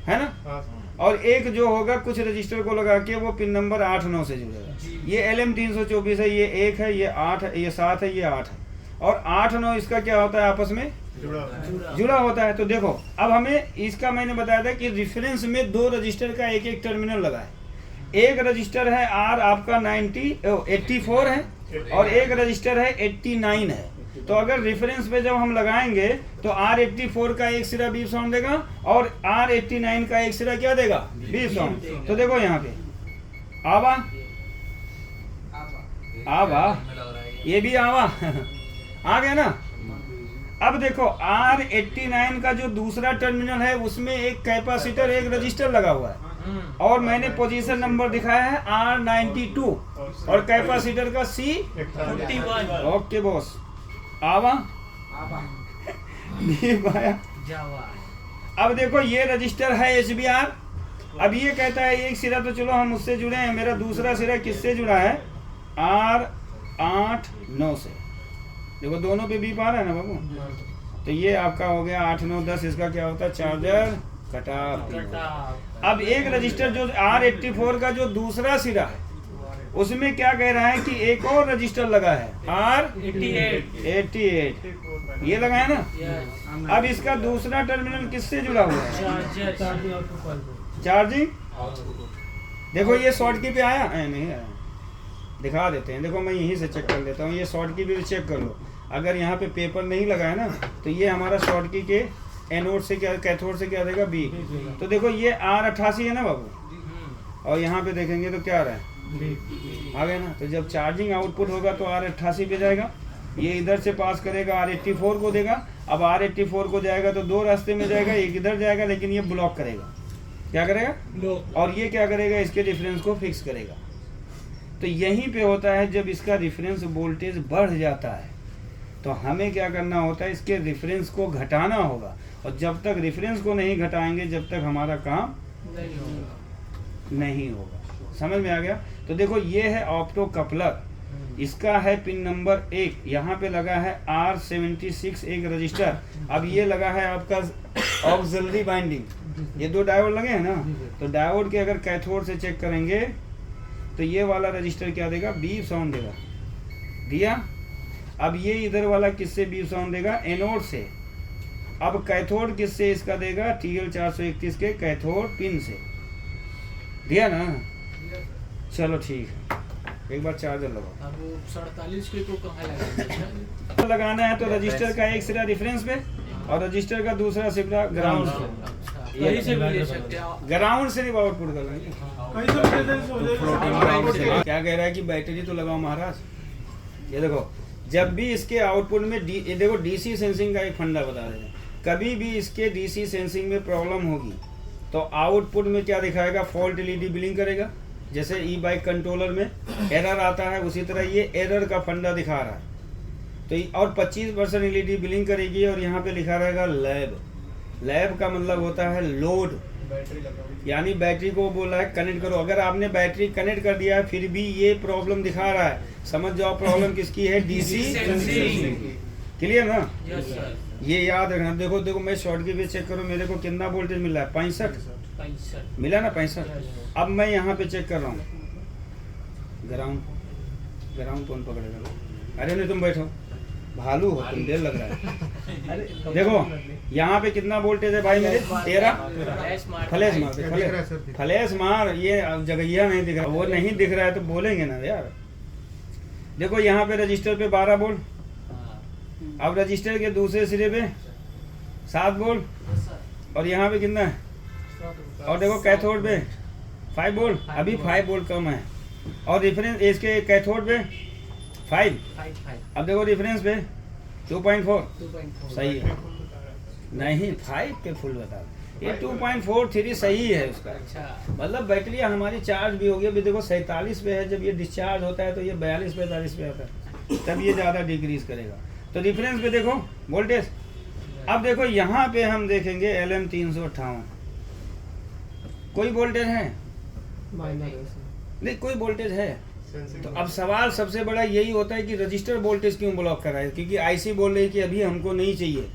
है ना, और एक जो होगा कुछ रजिस्टर को लगा के वो पिन नंबर 8 9 से जुड़ेगा। ये LM324 है, ये 1 है, ये 8 है, ये 7 है, ये 8 है, और 8 9 इसका क्या होता है, आपस में जुड़ा होता है। तो देखो अब हमें इसका मैंने बताया था कि रेफरेंस में दो रजिस्टर का एक एक टर्मिनल लगा है। एक रजिस्टर है R आपका 84 है और एक रजिस्टर है 89 है। तो अगर रेफरेंस पे जब हम लगाएंगे तो R84 का एक सिरा बीप साउंड देगा और R89 का एक सिरा क्या देगा, बीप साउंड। तो देखो यहाँ पे आवा आवा, ये भी आवा आ गया ना। अब देखो R89 का जो दूसरा टर्मिनल है उसमें एक कैपेसिटर एक रजिस्टर लगा हुआ है और मैंने पोजीशन नंबर दिखाया है R92 और कैपेसिटर का C41। ओके बॉस, आवा आया। अब देखो ये रजिस्टर है HBR। अब ये कहता है एक सिरा तो चलो हम उससे जुड़े हैं, मेरा दूसरा सिरा किससे जुड़ा है, R8 9 से। देखो दोनों पे बीप आ रहा है ना बाबू। तो ये आपका हो गया 8 9 10, इसका क्या होता है, चार्जर कट। अब एक रजिस्टर जो R84 का जो दूसरा सिरा है उसमें क्या कह रहा है कि एक और रजिस्टर लगा है R88 ये लगा है ना। अब इसका दूसरा टर्मिनल किससे जुड़ा हुआ है, चार्जिंग। देखो ये शॉर्ट की पे आया नहीं आया, दिखा देते हैं। देखो मैं यहीं से चेक कर लेता हूँ, ये शॉर्ट की भी चेक कर लो। अगर यहाँ पे पेपर नहीं लगा है ना तो ये हमारा शॉर्ट की के एनोड से क्या, कैथोड से क्या देगा, बी। तो देखो ये R88 है ना बाबू, और यहाँ पे देखेंगे तो क्या आ रहा है, आ गया ना। तो जब चार्जिंग आउटपुट होगा तो R88 पे जाएगा ये इधर से पास करेगा, R84 को देगा। अब R84 को जाएगा तो दो रास्ते में जाएगा, एक इधर जाएगा, लेकिन ये ब्लॉक करेगा। क्या करेगा? और ये क्या करेगा? इसके रिफरेंस को फिक्स करेगा। तो यहीं पे होता है जब इसका रिफरेंस वोल्टेज बढ़ जाता है तो हमें क्या करना होता है, इसके रिफरेंस को घटाना होगा। और जब तक रिफरेंस को नहीं घटाएंगे जब तक हमारा काम नहीं होगा। समझ में आ गया? तो देखो ये है ऑप्टो कपलर, इसका है पिन नंबर 1, यहाँ पे लगा है R76 एक रजिस्टर। अब ये लगा है आपका ऑक्सिलरी बाइंडिंग, ये दो डायोड लगे हैं ना, तो डायोड के अगर कैथोड से चेक करेंगे तो ये वाला रजिस्टर क्या देगा? बीप साउंड देगा। दिया। अब ये इधर वाला किससे बीप साउंड देगा? एनोड से। अब कैथोड किससे इसका देगा? TL431 के कैथोड पिन से। दिया ना? चलो ठीक है, एक बार चार्जर लगाओ। अब 47 के को कहाँ लगाएंगे? लगाना है तो रजिस्टर का एक सिरा रिफरेंस पे और रजिस्टर का दूसरा सिरा ग्राउंड से। अच्छा, कहीं से भी ले सकते हैं। ग्राउंड से नहीं आउटपुट कर लेंगे। कहीं से भी क्या कह रहा है कि बैटरी तो लगाओ महाराज। ये देखो, जब भी इसके आउटपुट में ये देखो डीसी सेंसिंग का एक फंडा बता रहे हैं। कभी भी इसके डीसी सेंसिंग में प्रॉब्लम होगी तो आउटपुट में क्या दिखाएगा? फॉल्ट एलईडी ब्लिंक करेगा। जैसे ई बाइक कंट्रोलर में एरर आता है उसी तरह ये एरर का फंडा दिखा रहा है। तो और 25% एलईडी ब्लिंक करेगी और यहाँ पे लिखा रहेगा लैब। लैब का मतलब होता है लोड, बैटरी लगाओ। यानी बैटरी को बोला है कनेक्ट करो। अगर आपने बैटरी कनेक्ट कर दिया है फिर भी ये प्रॉब्लम दिखा रहा है, समझ जाओ प्रॉब्लम किसकी है? DC sensing. क्लियर ना? Yes sir. ये याद रखना। देखो देखो मैं शॉर्ट की भी चेक करो, मेरे को कितना वोल्टेज मिला है? 65 मिला ना? 65। अब मैं यहाँ पे चेक कर रहा हूँ ग्राउंड। ग्राउंड कौन पकड़ेगा? अरे नहीं तुम बैठो, भालू हो तुम, देर लग रहा है। देखो यहाँ पे कितना वोल्टेज है भाई मेरे? 13। फ्लैश मार, फ्लैश मार। ये जगह नहीं दिख रहा, वो नहीं दिख रहा है तो बोलेंगे ना यार। देखो यहाँ पे रजिस्टर पे 12 वोल्ट, अब रजिस्टर के दूसरे सिरे पे 7 वोल्ट और यहाँ पे कितना है? और देखो कैथोड पे 5 वोल्ट, अभी 5 वोल्ट कम है। और रिफरेंस इसके कैथोड पे 5। अब देखो रिफरेंस पे 2.4 सही है। नहीं 5 पे फुल बता, ये 2.43 सही है उसका। मतलब बैटरी हमारी चार्ज भी होगी। अभी देखो 47 पे है, जब ये डिस्चार्ज होता है तो ये 42-45 पे आता है, तब ये ज़्यादा डिक्रीज करेगा। तो रिफरेंस पे देखो वोल्टेज। अब देखो यहाँ पे हम देखेंगे LM358, कोई वोल्टेज है? नहीं कोई वोल्टेज है। तो अब सवाल सबसे बड़ा यही होता है कि रजिस्टर वोल्टेज क्यों ब्लॉक कर रहा है? क्योंकि आईसी बोल रही है कि अभी हमको नहीं चाहिए,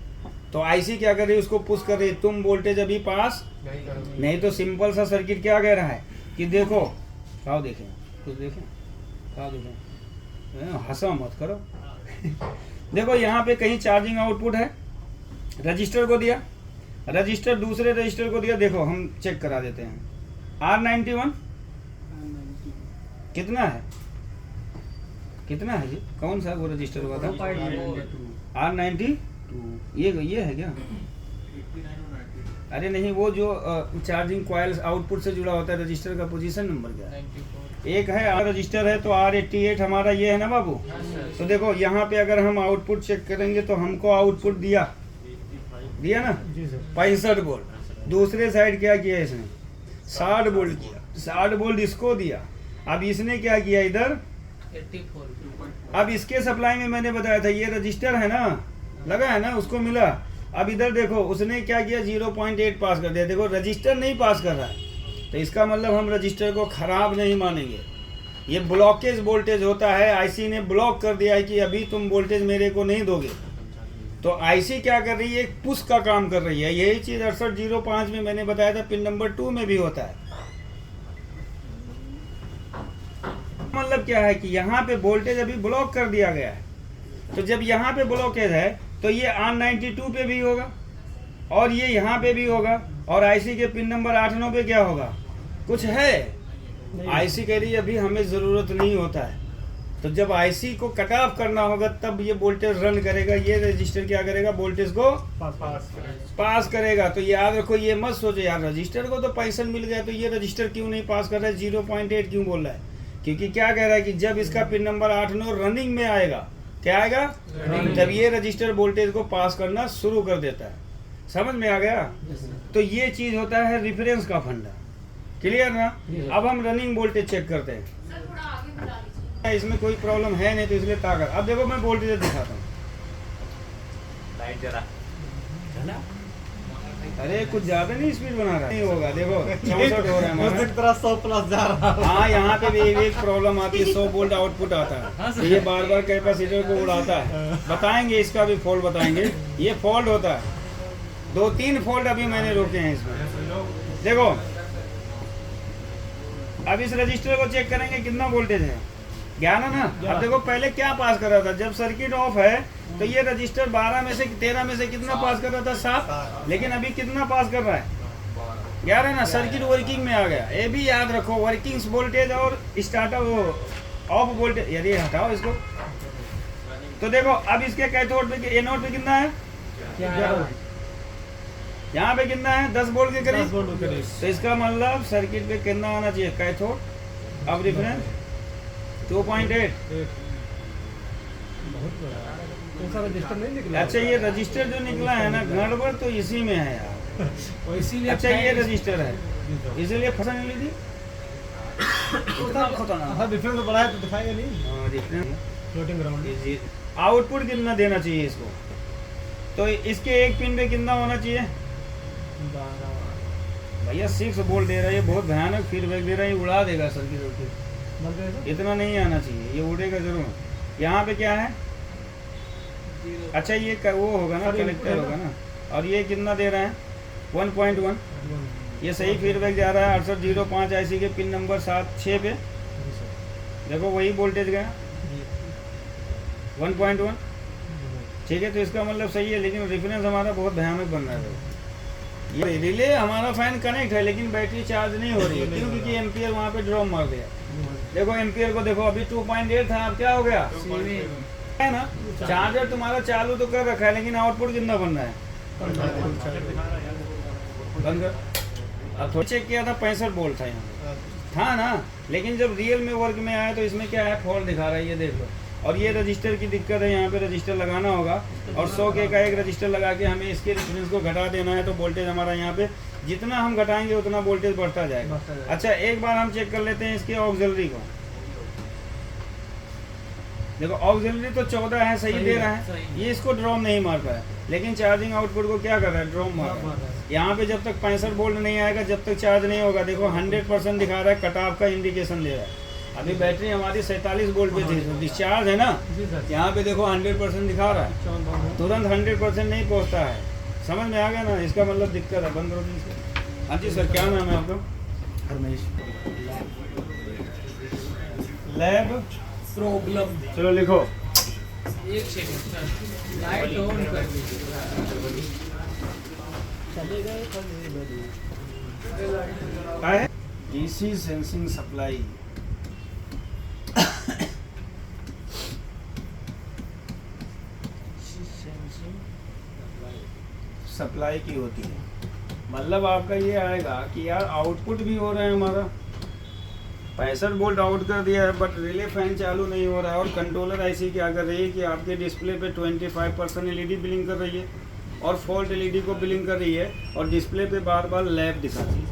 तो आईसी क्या कर रही है? उसको पुश कर रही है, तुम वोल्टेज अभी पास नहीं। तो सिंपल सा सर्किट क्या कह रहा है कि देखो, आओ देखें, कुछ देखें, आओ देखें, हंसा मत करो। देखो यहाँ पे कहीं चार्जिंग आउटपुट है, रजिस्टर को दिया, रजिस्टर दूसरे रजिस्टर को दिया। देखो हम चेक करा देते हैं। R91 कितना है? कितना है जी? कौन सा वो रजिस्टर हुआ था? R90 ये है क्या? अरे नहीं, वो जो चार्जिंग कॉइल आउटपुट से जुड़ा होता है, रजिस्टर का पोजीशन नंबर क्या है? एक है रजिस्टर है तो R88 हमारा ये है ना बाबू। तो देखो यहाँ पे अगर हम आउटपुट चेक करेंगे तो हमको आउटपुट दिया ना 65 वोल्ट। दूसरे साइड क्या किया इसने? 60 वोल्ट किया, 60 वोल्ट इसको दिया। अब इसने क्या किया इधर? 84। अब इसके सप्लाई में मैंने बताया था ये रजिस्टर है ना, लगा है ना, उसको मिला। अब इधर देखो उसने क्या किया? 0.8 पास कर दिया। देखो रजिस्टर नहीं पास कर रहा है, तो इसका मतलब हम रजिस्टर को खराब नहीं मानेंगे। ये ब्लॉकेज वोल्टेज होता है, आईसी ने ब्लॉक कर दिया है कि अभी तुम वोल्टेज मेरे को नहीं दोगे। तो आईसी क्या कर रही है? एक पुश का काम कर रही है। यही चीज 6805 में मैंने बताया था, पिन नंबर 2 में भी होता है। मतलब क्या है कि यहाँ पे वोल्टेज अभी ब्लॉक कर दिया गया है। तो जब यहाँ पे ब्लॉकेज है तो ये R92 पे भी होगा और ये यहाँ पे भी होगा, और आईसी के पिन नंबर 8-9 पे क्या होगा? कुछ है? आईसी कह रही है अभी हमें ज़रूरत नहीं होता है। तो जब आईसी को कट ऑफ करना होगा तब ये वोल्टेज रन करेगा। ये रजिस्टर क्या करेगा? वोल्टेज को पास करेगा। तो याद रखो, ये मत सोचो यार रजिस्टर को तो 65 मिल गया तो ये रजिस्टर क्यों नहीं पास कर रहा है, 0.8 क्यों बोल रहा है? क्योंकि क्या कह रहा है कि जब इसका पिन नंबर 8-9 रनिंग में आएगा क्या आएगा, जब ये रजिस्टर वोल्टेज को पास करना शुरू कर देता है। समझ में आ गया? तो ये चीज होता है रेफरेंस का फंडा। क्लियर ना? अब हम रनिंग वोल्टेज चेक करते हैं। इसमें कोई प्रॉब्लम है नहीं, तो इसलिए ताकत। अब देखो मैं वोल्टेज दिखाता हूँ। लाइट जरा अरे कुछ ज्यादा नहीं स्पीड बना रहा, नहीं होगा। देखो 64 हो रहा है हमारा। तरह 100+ जा रहा है। हाँ, यहाँ पे भी एक प्रॉब्लम आती है, 100 वोल्ट आउटपुट आता है, तो ये बार बार कैपेसिटर को उड़ाता है। बताएंगे इसका भी फॉल्ट बताएंगे। ये फॉल्ट होता है, 2-3 फॉल्ट अभी मैंने रोके हैं इसमें। देखो अब इस रजिस्टर को चेक करेंगे कितना वोल्टेज है, 11 ना। अब देखो पहले क्या पास कर रहा था, जब सर्किट ऑफ है तो ये रजिस्टर 12 में से 13 में से कितना पास कर रहा था, 7। लेकिन अभी कितना पास कर रहा है, 11 ना। सर्किट वर्किंग में आ गया। ये भी याद रखो, वर्किंग वोल्टेज और स्टार्टअप ऑफ वोल्टेज। यदि हटाओ इसको, तो देखो अब इसके कैथोड पे एनोड पे कितना है, यहाँ पे कितना है, 10 वोल्ट के करीब। तो इसका मतलब सर्किट पे कितना आना चाहिए कैथोड। अब रेफरेंस 2.8। रजिस्टर नहीं निकला। अच्छा ये रजिस्टर जो निकला है ना, गड़बड़ तो इसी में है यार। इसीलिए अच्छा ये रजिस्टर है, इसीलिए फंसा नहीं ली थी। हाँ, डिफरेंस तो बड़ा है तो दिखाएगा नहीं। Difference floating ground. आउटपुट कितना देना चाहिए इसको, तो इसके एक पिन पे कितना होना चाहिए भैया, 6 वोल्ट दे रहा है। ये बहुत भयानक फीडबैक दे रहा है, ये उड़ा देगा सर्किट। इतना नहीं आना चाहिए, ये उड़ेगा जरूर। यहाँ पे क्या है, अच्छा ये वो होगा ना, कलेक्टर होगा ना। और ये कितना दे रहा है, 1.1। ये सही फीडबैक जा रहा है 6805 IC के पिन नंबर 7-6 पे। देखो वही वोल्टेज गया 1.1। ठीक है, तो इसका मतलब सही है, लेकिन रेफरेंस हमारा बहुत भयानक बन रहा है। ये रिले हमारा फैन कनेक्ट है, लेकिन बैटरी चार्ज नहीं हो रही है। क्यों? क्योंकि एम्पियर वहाँ पे ड्रॉप मार दिया। देखो एम्पियर को देखो, अभी 2.8 था, अब क्या हो गया है ना। चार्जर तुम्हारा चालू तो कर रखा है, लेकिन आउटपुट कितना बन रहा है, बंद कर। अब थोड़ा चेक किया था 65 वोल्ट था यहाँ था ना, लेकिन जब रियल में वर्क में आया तो इसमें क्या है, फॉल्ट दिखा रहा है, ये देख लो। और ये रजिस्टर की दिक्कत है, यहाँ पे रजिस्टर लगाना होगा और 100K का एक रजिस्टर लगा के हमें इसके रेफरेंस को घटा देना है। तो वोल्टेज हमारा यहाँ पे जितना हम घटाएंगे उतना वोल्टेज बढ़ता जाएगा। अच्छा एक बार हम चेक कर लेते हैं इसके ऑक्सिलरी को। देखो ऑक्सिलरी तो 14 है, सही दे रहा है, ये इसको ड्रॉप नहीं मार पाया। लेकिन चार्जिंग आउटपुट को क्या कर रहा है, ड्रॉप मार रहा है। यहाँ पे जब तक 65 वोल्ट नहीं आएगा, जब तक चार्ज नहीं होगा, देखो 100% दिखा रहा है, कट ऑफ का इंडिकेशन दे रहा है। अभी बैटरी हमारी 47 वोल्ट पे थी, डिस्चार्ज है ना, यहाँ पे देखो 100% दिखा रहा है, तुरंत 100% नहीं पहुँचता है। समझ में आ गया ना, इसका मतलब दिक्कत है। बंद करो इसको। हाँ जी सर, क्या नाम है आपका? हरमेश। Lab problem. चलो लिखो। एक सेकंड, लाइट ऑन कर दीजिए। क्या है? DC sensing supply. सप्लाई की होती है, मतलब आपका ये आएगा कि यार आउटपुट भी हो रहा है हमारा, 65 वोल्ट आउट कर दिया है, बट रिले फैन चालू नहीं हो रहा है। और कंट्रोलर आईसी क्या कर रही है कि आपके डिस्प्ले पे 25% एलईडी बिलिंग कर रही है और फॉल्ट एलईडी को बिलिंग कर रही है, और डिस्प्ले पे बार बार लैब दिखाती है।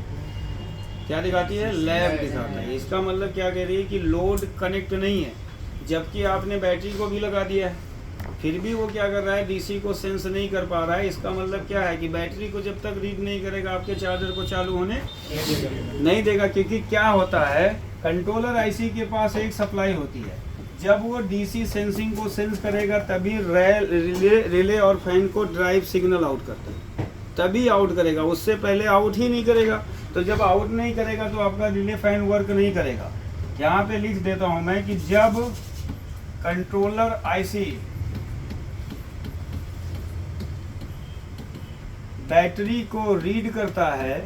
क्या दिखाती है? लैब दिखाता है। इसका मतलब क्या कह रही है कि लोड कनेक्ट नहीं है, जबकि आपने बैटरी को भी लगा दिया है, फिर भी वो क्या कर रहा है, डीसी को सेंस नहीं कर पा रहा है। इसका मतलब क्या है कि बैटरी को जब तक रीड नहीं करेगा, आपके चार्जर को चालू होने नहीं देगा। क्योंकि क्या होता है, कंट्रोलर आईसी के पास एक सप्लाई होती है, जब वो डीसी सेंसिंग को सेंस करेगा तभी रिले और फैन को ड्राइव सिग्नल आउट करता है, तभी आउट करेगा, उससे पहले आउट ही नहीं करेगा। तो जब आउट नहीं करेगा तो आपका रिले फैन वर्क नहीं करेगा। यहाँ पे लिख देता हूँ मैं कि जब कंट्रोलर आईसी बैटरी को रीड करता है,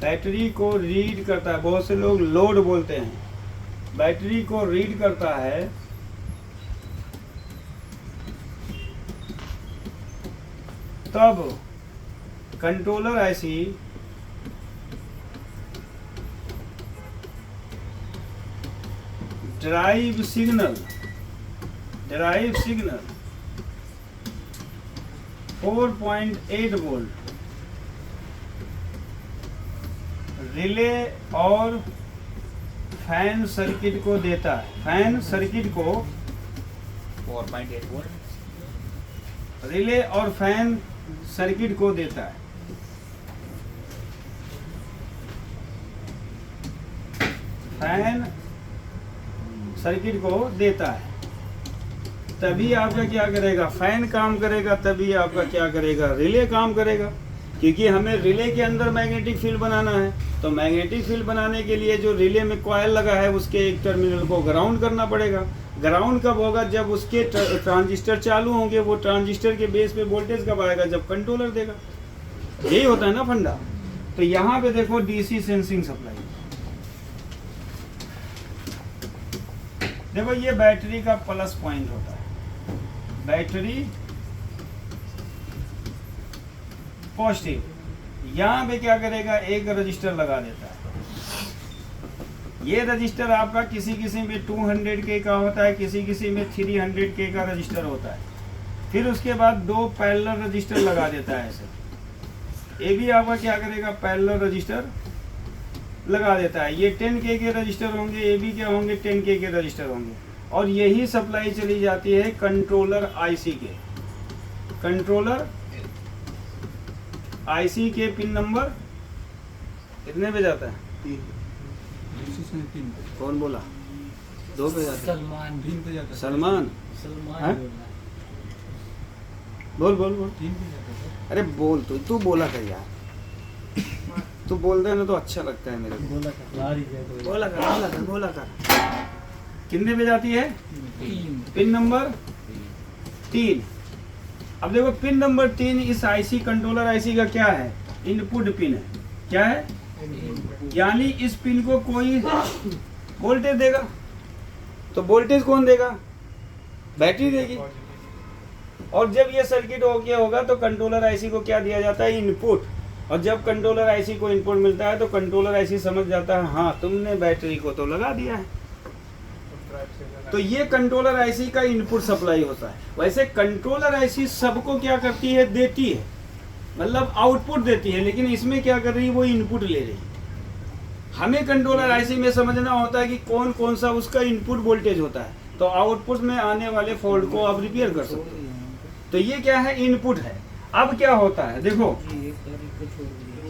बैटरी को रीड करता है, बहुत से लोग लोड बोलते हैं, बैटरी को रीड करता है, तब controller IC drive signal drive signal 4.8 volt relay और फैन सर्किट को देता है। फैन सर्किट को 4.8 वोल्ट रिले और फैन सर्किट को देता है। फैन सर्किट को देता है, तभी आपका क्या करेगा, फैन काम करेगा, तभी आपका क्या करेगा, रिले काम करेगा। क्योंकि हमें रिले के अंदर मैग्नेटिक फील्ड बनाना है, तो मैग्नेटिक फील्ड बनाने के लिए जो रिले में कॉइल लगा है उसके एक टर्मिनल को ग्राउंड करना पड़ेगा। ग्राउंड कब होगा, जब उसके ट्रांजिस्टर चालू होंगे। वो ट्रांजिस्टर के बेस पे वोल्टेज कब आएगा, जब कंट्रोलर देगा। यही होता है ना फंडा। तो यहाँ पे देखो डीसी सेंसिंग सप्लाई, देखो ये बैटरी का प्लस पॉइंट होता है, बैटरी पॉजिटिव। यहाँ पे क्या करेगा, एक रजिस्टर लगा देता है। ये रजिस्टर आपका किसी किसी में 200 के का होता है, किसी किसी में 300 के का रजिस्टर होता है। फिर उसके बाद 2 पैरेलल रजिस्टर लगा देता है ऐसे। ये भी आपका क्या करेगा, पैरेलल रजिस्टर लगा देता है। ये 10 के रजिस्टर होंगे, ये भी क्या होंगे, 10 के रजिस्टर होंगे। और यही सप्लाई चली जाती है कंट्रोलर आईसी के। कंट्रोलर आईसी के पिन नंबर कितने पे जाता है, 3 कौन बोला, 2 पे जाता है। सलमान 3 पे जाता है। सलमान, सलमान हैं? बोल रहा है। बोल बोल बोल। 3 पे जाता है। अरे बोल, तू बोला कर यार, तू बोलता है ना तो अच्छा लगता है मेरे को। बोला था, ला रही है तो बोला कर, बोला कर, बोला कर। कितने पे जाती है, 3 पिन नंबर 3। अब देखो पिन नंबर 3 इस आईसी, कंट्रोलर आईसी का क्या है, इनपुट पिन है। क्या है, यानी इस पिन को कोई वोल्टेज देगा, तो वोल्टेज कौन देगा, बैटरी देगी। और जब ये सर्किट ओके होगा तो कंट्रोलर आईसी को क्या दिया जाता है, इनपुट। और जब कंट्रोलर आईसी को इनपुट मिलता है तो कंट्रोलर आईसी समझ जाता है हाँ तुमने बैटरी को तो लगा दिया है। तो ये कंट्रोलर आईसी का इनपुट सप्लाई होता है। वैसे कंट्रोलर आईसी सबको क्या करती है, देती है, मतलब आउटपुट देती है, लेकिन इसमें क्या कर रही है, वो इनपुट ले रही है। हमें कंट्रोलर आईसी में समझना होता है कि कौन कौन सा उसका इनपुट वोल्टेज होता है, तो आउटपुट में आने वाले फॉल्ट को आप रिपेयर कर सकते हैं। तो ये क्या है, इनपुट है। अब क्या होता है, देखो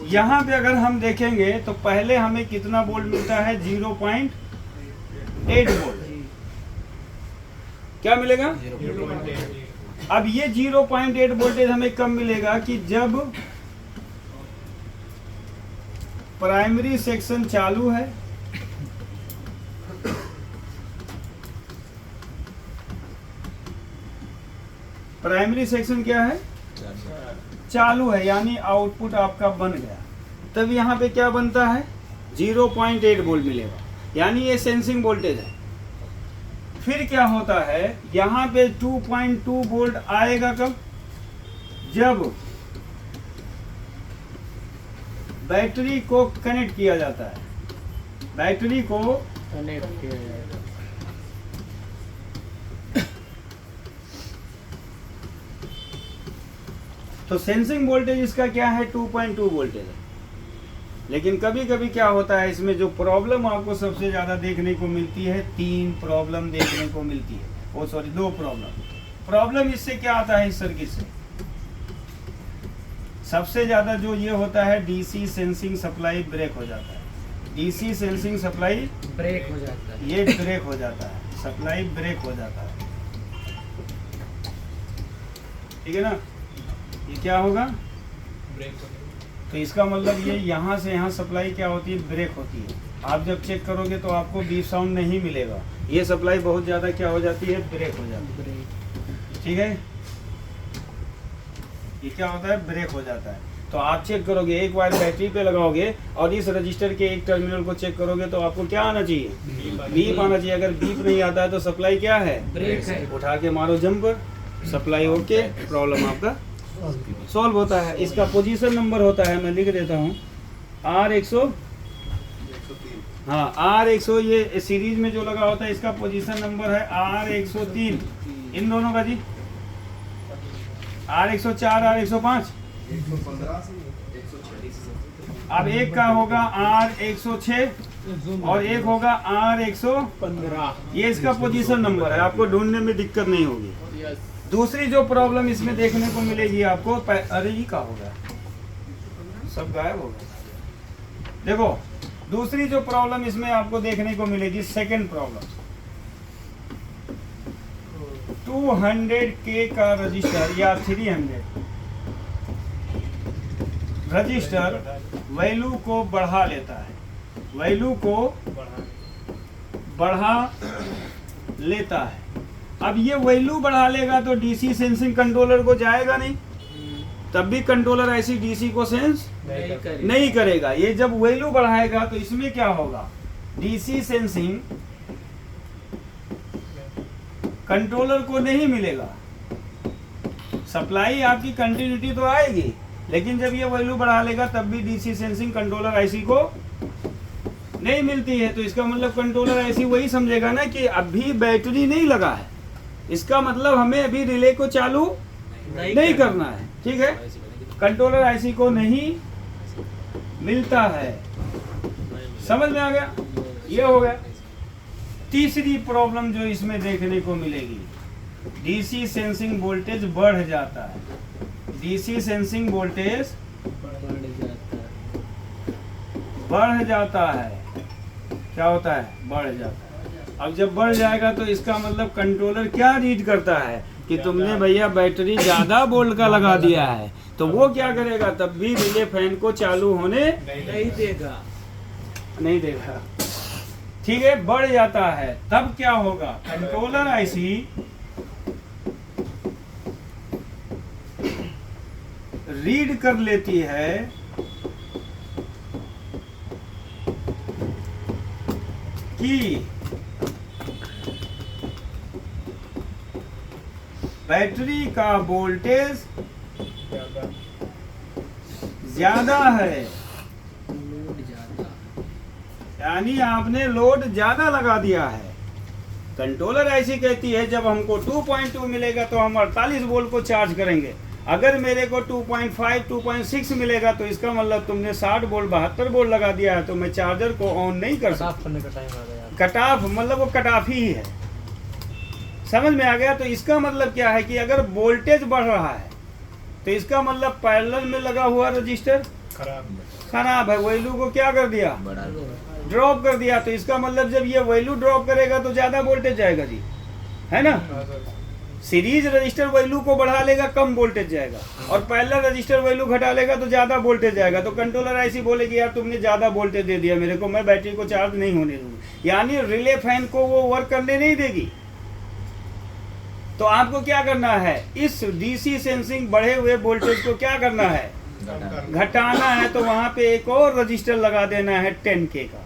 यहाँ पे अगर हम देखेंगे तो पहले हमें कितना वोल्ट मिलता है, 0.8 वोल्ट। क्या मिलेगा, अब ये 0.8 वोल्टेज हमें कब मिलेगा कि जब प्राइमरी सेक्शन चालू है, प्राइमरी सेक्शन क्या है, चालू है, यानी आउटपुट आपका बन गया। तब यहाँ पे क्या बनता है, 0.8 वोल्ट मिलेगा, यानी ये सेंसिंग वोल्टेज है। फिर क्या होता है, यहाँ पे 2.2 वोल्ट आएगा कब, जब बैटरी को कनेक्ट किया जाता है, बैटरी को कनेक्ट किया जाएगा। तो सेंसिंग वोल्टेज इसका क्या है, 2.2 वोल्टेज है। लेकिन कभी कभी क्या होता है, इसमें जो प्रॉब्लम आपको सबसे ज़्यादा देखने को मिलती है, 3 प्रॉब्लम देखने को मिलती है, 2 प्रॉब्लम इससे क्या आता है, इस सर्किट से सबसे ज़्यादा जो ये होता है, डीसी सेंसिंग सप्लाई ब्रेक हो जाता है। डीसी सेंसिंग सप्लाई ब्रेक हो जाता है, ये ब्रेक हो जाता है, सप्लाई ब्रेक हो जाता है, ठीक है ना। ये क्या होगा, तो इसका मतलब ये यहाँ से यहाँ सप्लाई क्या होती है, ब्रेक होती है। आप जब चेक करोगे तो आपको बीप साउंड नहीं मिलेगा, ये सप्लाई बहुत ज़्यादा क्या हो जाती है, ब्रेक हो जाती है, ठीक है। ये क्या होता है, ब्रेक हो जाता है। तो आप चेक करोगे, एक बार बैटरी पे लगाओगे और इस रजिस्टर के एक टर्मिनल को चेक करोगे तो आपको क्या आना चाहिए, बीप आना चाहिए। अगर बीप नहीं आता है तो सप्लाई क्या है, ब्रेक है। उठा के मारो जंपर, सप्लाई ओके, प्रॉब्लम आपका सॉल्व होता है। इसका पोजीशन नंबर होता है, मैं लिख देता हूँ, R100, 103। हाँ R100, ये सीरीज में जो लगा होता है इसका पोजीशन नंबर है R103। इन दोनों का जी R104 R105। 115 146। अब एक का होगा R106 और एक होगा R115। ये इसका पोजीशन नंबर है, आपको ढूंढने में दिक्कत नहीं होगी। दूसरी जो प्रॉब्लम इसमें देखने को मिलेगी आपको, अरे ये का होगा, सब गायब हो गया। देखो दूसरी जो प्रॉब्लम इसमें आपको देखने को मिलेगी, सेकंड प्रॉब्लम, 200K का रजिस्टर या 300 रजिस्टर वैल्यू को बढ़ा लेता है, वैल्यू को बढ़ा लेता है। अब ये वैल्यू बढ़ा लेगा तो डीसी सेंसिंग कंट्रोलर को जाएगा नहीं, तब भी कंट्रोलर ऐसी डीसी को सेंस नहीं करेगा। ये जब वैल्यू बढ़ाएगा तो इसमें क्या होगा, डीसी सेंसिंग कंट्रोलर को नहीं मिलेगा, सप्लाई आपकी कंटिन्यूटी तो आएगी, लेकिन जब ये वैल्यू बढ़ा लेगा तब भी डीसी सेंसिंग कंट्रोलर आईसी को नहीं मिलती है। तो इसका मतलब कंट्रोलर आईसी वही समझेगा ना कि अभी बैटरी नहीं लगा है, इसका मतलब हमें अभी रिले को चालू नहीं करना है, ठीक है। कंट्रोलर आईसी को नहीं मिलता है, समझ में आ गया, ये हो गया। तीसरी प्रॉब्लम जो इसमें देखने को मिलेगी, डीसी सेंसिंग वोल्टेज बढ़ जाता है, डीसी सेंसिंग वोल्टेज बढ़ जाता है, क्या होता है, बढ़ जाता है। अब जब बढ़ जाएगा तो इसका मतलब कंट्रोलर क्या रीड करता है कि तुमने भैया बैटरी ज्यादा वोल्ट का लगा दिया है, तो वो क्या करेगा, तब भी रिले फैन को चालू होने नहीं देगा, नहीं देगा, ठीक है। बढ़ जाता है, तब क्या होगा, कंट्रोलर आईसी रीड कर लेती है कि बैटरी का वोल्टेज ज्यादा है, लोड ज्यादा, यानी आपने लोड ज्यादा लगा दिया है। कंट्रोलर ऐसी कहती है जब हमको 2.2 मिलेगा तो हम 48 वोल्ट को चार्ज करेंगे, अगर मेरे को 2.5 2.6 मिलेगा तो इसका मतलब तुमने 60 वोल्ट 72 वोल्ट लगा दिया है, तो मैं चार्जर को ऑन नहीं कर सकता। साफ करने का टाइम आ गया। कट ऑफ मतलब वो कट ऑफ ही है, समझ में आ गया। तो इसका मतलब क्या है कि अगर वोल्टेज बढ़ रहा है तो इसका मतलब पैरेलल में लगा हुआ रजिस्टर खराब है, वैल्यू को क्या कर दिया, ड्रॉप कर दिया। तो इसका मतलब जब ये वैल्यू ड्रॉप करेगा तो ज्यादा वोल्टेज जाएगा जी, है ना। सीरीज रजिस्टर वैल्यू को बढ़ा लेगा, कम वोल्टेज जाएगा, और पैरेलल रजिस्टर वैल्यू घटा लेगा तो ज्यादा वोल्टेज जाएगा। तो कंट्रोलर ऐसी बोलेगी यार तुमने ज्यादा वोल्टेज दे दिया मेरे को, मैं बैटरी को चार्ज नहीं होने दूंगी, यानी रिले फैन को वो वर्क करने नहीं देगी। तो आपको क्या करना है, इस डीसी सेंसिंग बढ़े हुए वोल्टेज को क्या करना है, घटाना है। तो वहां पे एक और रजिस्टर लगा देना है 10K का।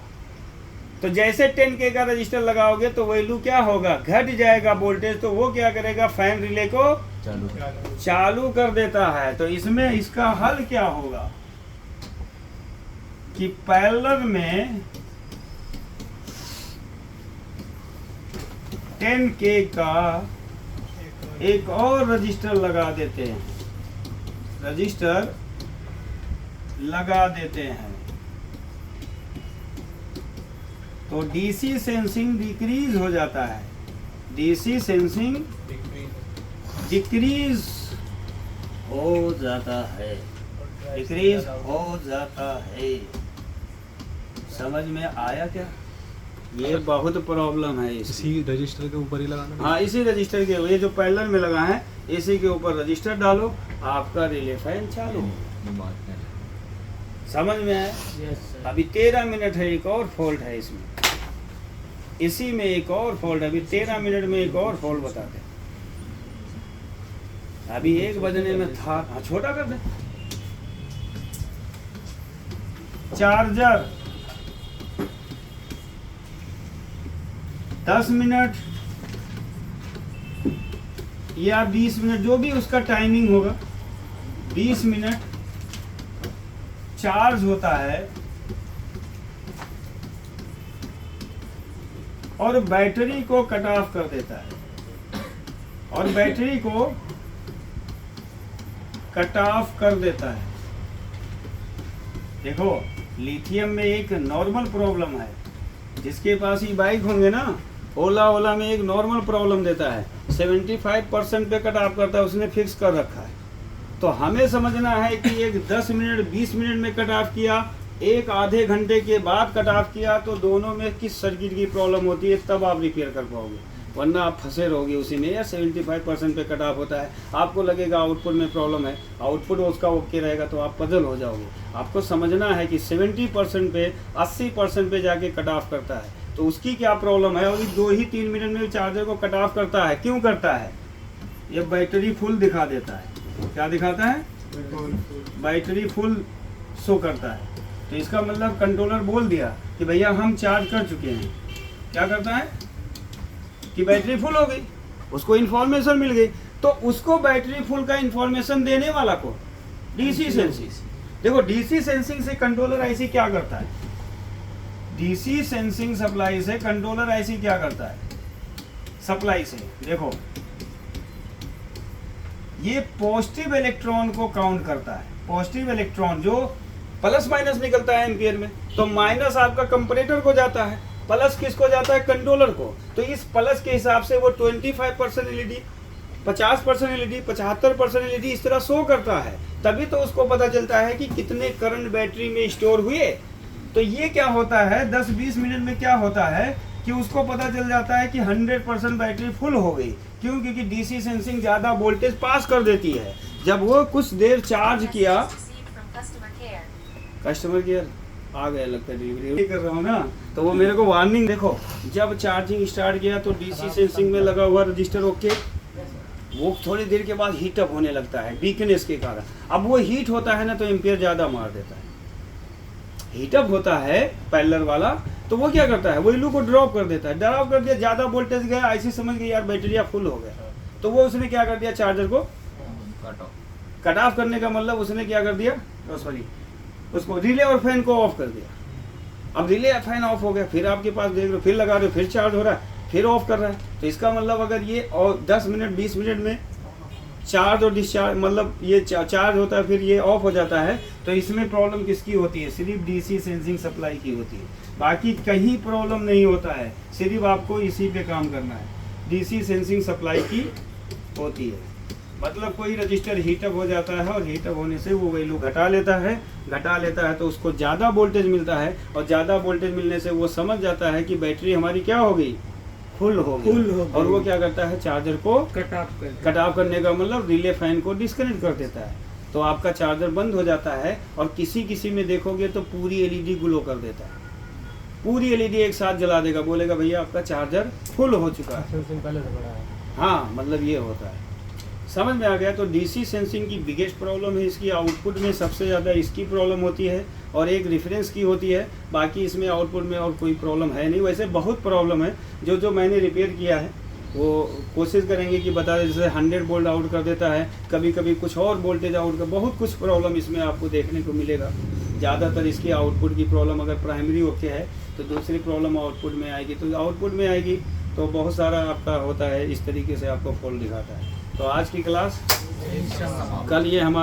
तो जैसे 10K का रजिस्टर लगाओगे तो वैल्यू क्या होगा, घट जाएगा वोल्टेज, तो वो क्या करेगा, फैन रिले को चालू कर देता है। तो इसमें इसका हल क्या होगा कि पैरेलल में 10K का एक और रजिस्टर लगा देते हैं, रजिस्टर लगा देते हैं, तो डीसी सेंसिंग डिक्रीज हो जाता है, डीसी सेंसिंग डिक्रीज हो जाता है, डिक्रीज हो जाता है। समझ में आया क्या, ये बहुत प्रॉब्लम है इसी रजिस्टर के ऊपर ही लगाना। हाँ, इसी रजिस्टर के, ये जो पैरेलल में लगा है इसी के ऊपर रजिस्टर डालो, आपका रिले फैन चालू। समझ में आया। Yes sir. अभी 13 मिनट है, एक और फॉल्ट है इसमें, इसी में एक और फॉल्ट है। अभी 13 मिनट में एक और फॉल्ट बताते हैं। अभी 1 बजने में था, हाँ छोटा कर दे। चार्जर 10 मिनट या 20 मिनट, जो भी उसका टाइमिंग होगा, 20 मिनट चार्ज होता है और बैटरी को कट ऑफ कर देता है। और बैटरी को कट ऑफ कर देता है। देखो लिथियम में एक नॉर्मल प्रॉब्लम है, जिसके पास ये बाइक होंगे ना, ओला में एक नॉर्मल प्रॉब्लम देता है, 75% पे कट ऑफ करता है, उसने फिक्स कर रखा है। तो हमें समझना है कि एक 10 मिनट 20 मिनट में कट ऑफ किया, एक आधे घंटे के बाद कट ऑफ किया, तो दोनों में किस सर्किट की प्रॉब्लम होती है, तब आप रिपेयर कर पाओगे, वरना आप फंसे रहोगे उसी में। या 75% पे कट ऑफ होता है, आपको लगेगा आउटपुट में प्रॉब्लम है, आउटपुट उसका ओके रहेगा तो आप पजल हो जाओगे। आपको समझना है कि 70% पे 80% पे जाके कट ऑफ करता है, तो उसकी क्या प्रॉब्लम है। और 2 ही 3 मिनट में चार्जर को कट ऑफ करता है, क्यों करता है? ये बैटरी फुल दिखा देता है। क्या दिखाता है? बैटरी फुल शो करता है। तो इसका मतलब कंट्रोलर बोल दिया कि भैया हम चार्ज कर चुके हैं। क्या करता है कि बैटरी फुल हो गई, उसको इन्फॉर्मेशन मिल गई, तो उसको बैटरी फुल का इन्फॉर्मेशन देने वाला को डीसी सेंसिंग। देखो डीसी सेंसिंग से कंट्रोलर आईसी क्या करता है, डीसी सेंसिंग सप्लाई से कंट्रोलर आईसी क्या करता है, सप्लाई से देखो ये पॉजिटिव इलेक्ट्रॉन को काउंट करता है। पॉजिटिव इलेक्ट्रॉन जो प्लस माइनस निकलता है एम्पियर में, तो माइनस आपका कंपैरेटर को जाता है, प्लस किसको जाता है? कंट्रोलर को। तो इस प्लस के हिसाब से वो 25% एलईडी, 50% एलईडी, 75% एलईडी इस तरह शो करता है, तभी तो उसको पता चलता है कि कितने करंट बैटरी में स्टोर हुए। तो ये क्या होता है, 10-20 मिनट में क्या होता है कि उसको पता चल जाता है कि 100% बैटरी फुल हो गई। क्यों? क्योंकि डीसी सेंसिंग ज़्यादा वोल्टेज पास कर देती है। जब वो कुछ देर चार्ज किया, कस्टमर केयर आ गया लगता है, डिलीवरी कर रहा हूँ ना, तो वो मेरे को वार्निंग, देखो जब चार्जिंग स्टार्ट किया तो डीसी सेंसिंग में लगा हुआ रजिस्टर ओके, वो थोड़ी देर के बाद हीट अप होने लगता है वीकनेस के कारण। अब वो हीट होता है ना तो एम्पियर ज़्यादा मार देता है, हीट अप होता है पैरेलल वाला, तो वो क्या करता है, वो इलू को ड्रॉप कर देता है। ड्रॉप कर दिया, ज़्यादा वोल्टेज गया, ऐसे समझ गई यार बैटरी फुल हो गया, तो वो उसने क्या कर दिया, चार्जर को कट ऑफ करने का मतलब उसने क्या कर दिया, सॉरी उसको रिले और फैन को ऑफ कर दिया। अब रिले फैन ऑफ हो गया, फिर आपके पास देख रहे हो, फिर लगा रहे हो, फिर चार्ज हो रहा है, फिर ऑफ कर रहा है। तो इसका मतलब अगर ये और 10 मिनट 20 मिनट में चार्ज और डिस्चार्ज, मतलब ये चार्ज होता है फिर ये ऑफ हो जाता है, तो इसमें प्रॉब्लम किसकी होती है? सिर्फ डीसी सेंसिंग सप्लाई की होती है, बाकी कहीं प्रॉब्लम नहीं होता है। सिर्फ आपको इसी पे काम करना है, डीसी सेंसिंग सप्लाई की होती है। मतलब कोई रजिस्टर हीटअप हो जाता है और हीटअप होने से वो वैल्यू घटा लेता है तो उसको ज़्यादा वोल्टेज मिलता है, और ज़्यादा वोल्टेज मिलने से वो समझ जाता है कि बैटरी हमारी क्या हो गई, फुल हो गई, और वो क्या करता है, चार्जर को कट ऑफ करने का मतलब रिले फैन को डिस्कनेक्ट कर देता है, तो आपका चार्जर बंद हो जाता है। और किसी में देखोगे तो पूरी एलईडी ग्लो कर देता है, पूरी एलईडी एक साथ जला देगा, बोलेगा भैया आपका चार्जर फुल हो चुका है। पहले से बड़ा है। हाँ, मतलब ये होता है, समझ में आ गया। तो डीसी सेंसिंग की बिगेस्ट प्रॉब्लम है इसकी आउटपुट में, सबसे ज़्यादा इसकी प्रॉब्लम होती है, और एक रेफरेंस की होती है, बाकी इसमें आउटपुट में और कोई प्रॉब्लम है नहीं। वैसे बहुत प्रॉब्लम है, जो मैंने रिपेयर किया है वो कोशिश करेंगे कि बता दें। जैसे 100 वोल्ट आउट कर देता है, कभी कभी कुछ और वोल्टेज आउट कर, बहुत कुछ प्रॉब्लम इसमें आपको देखने को मिलेगा। ज़्यादातर इसकी आउटपुट की प्रॉब्लम अगर प्राइमरी ओके है तो दूसरी प्रॉब्लम आउटपुट में आएगी, तो आउटपुट में आएगी तो बहुत सारा आपका होता है, इस तरीके से आपको फॉल्ट दिखाता है। तो आज की क्लास, कल ये हमारा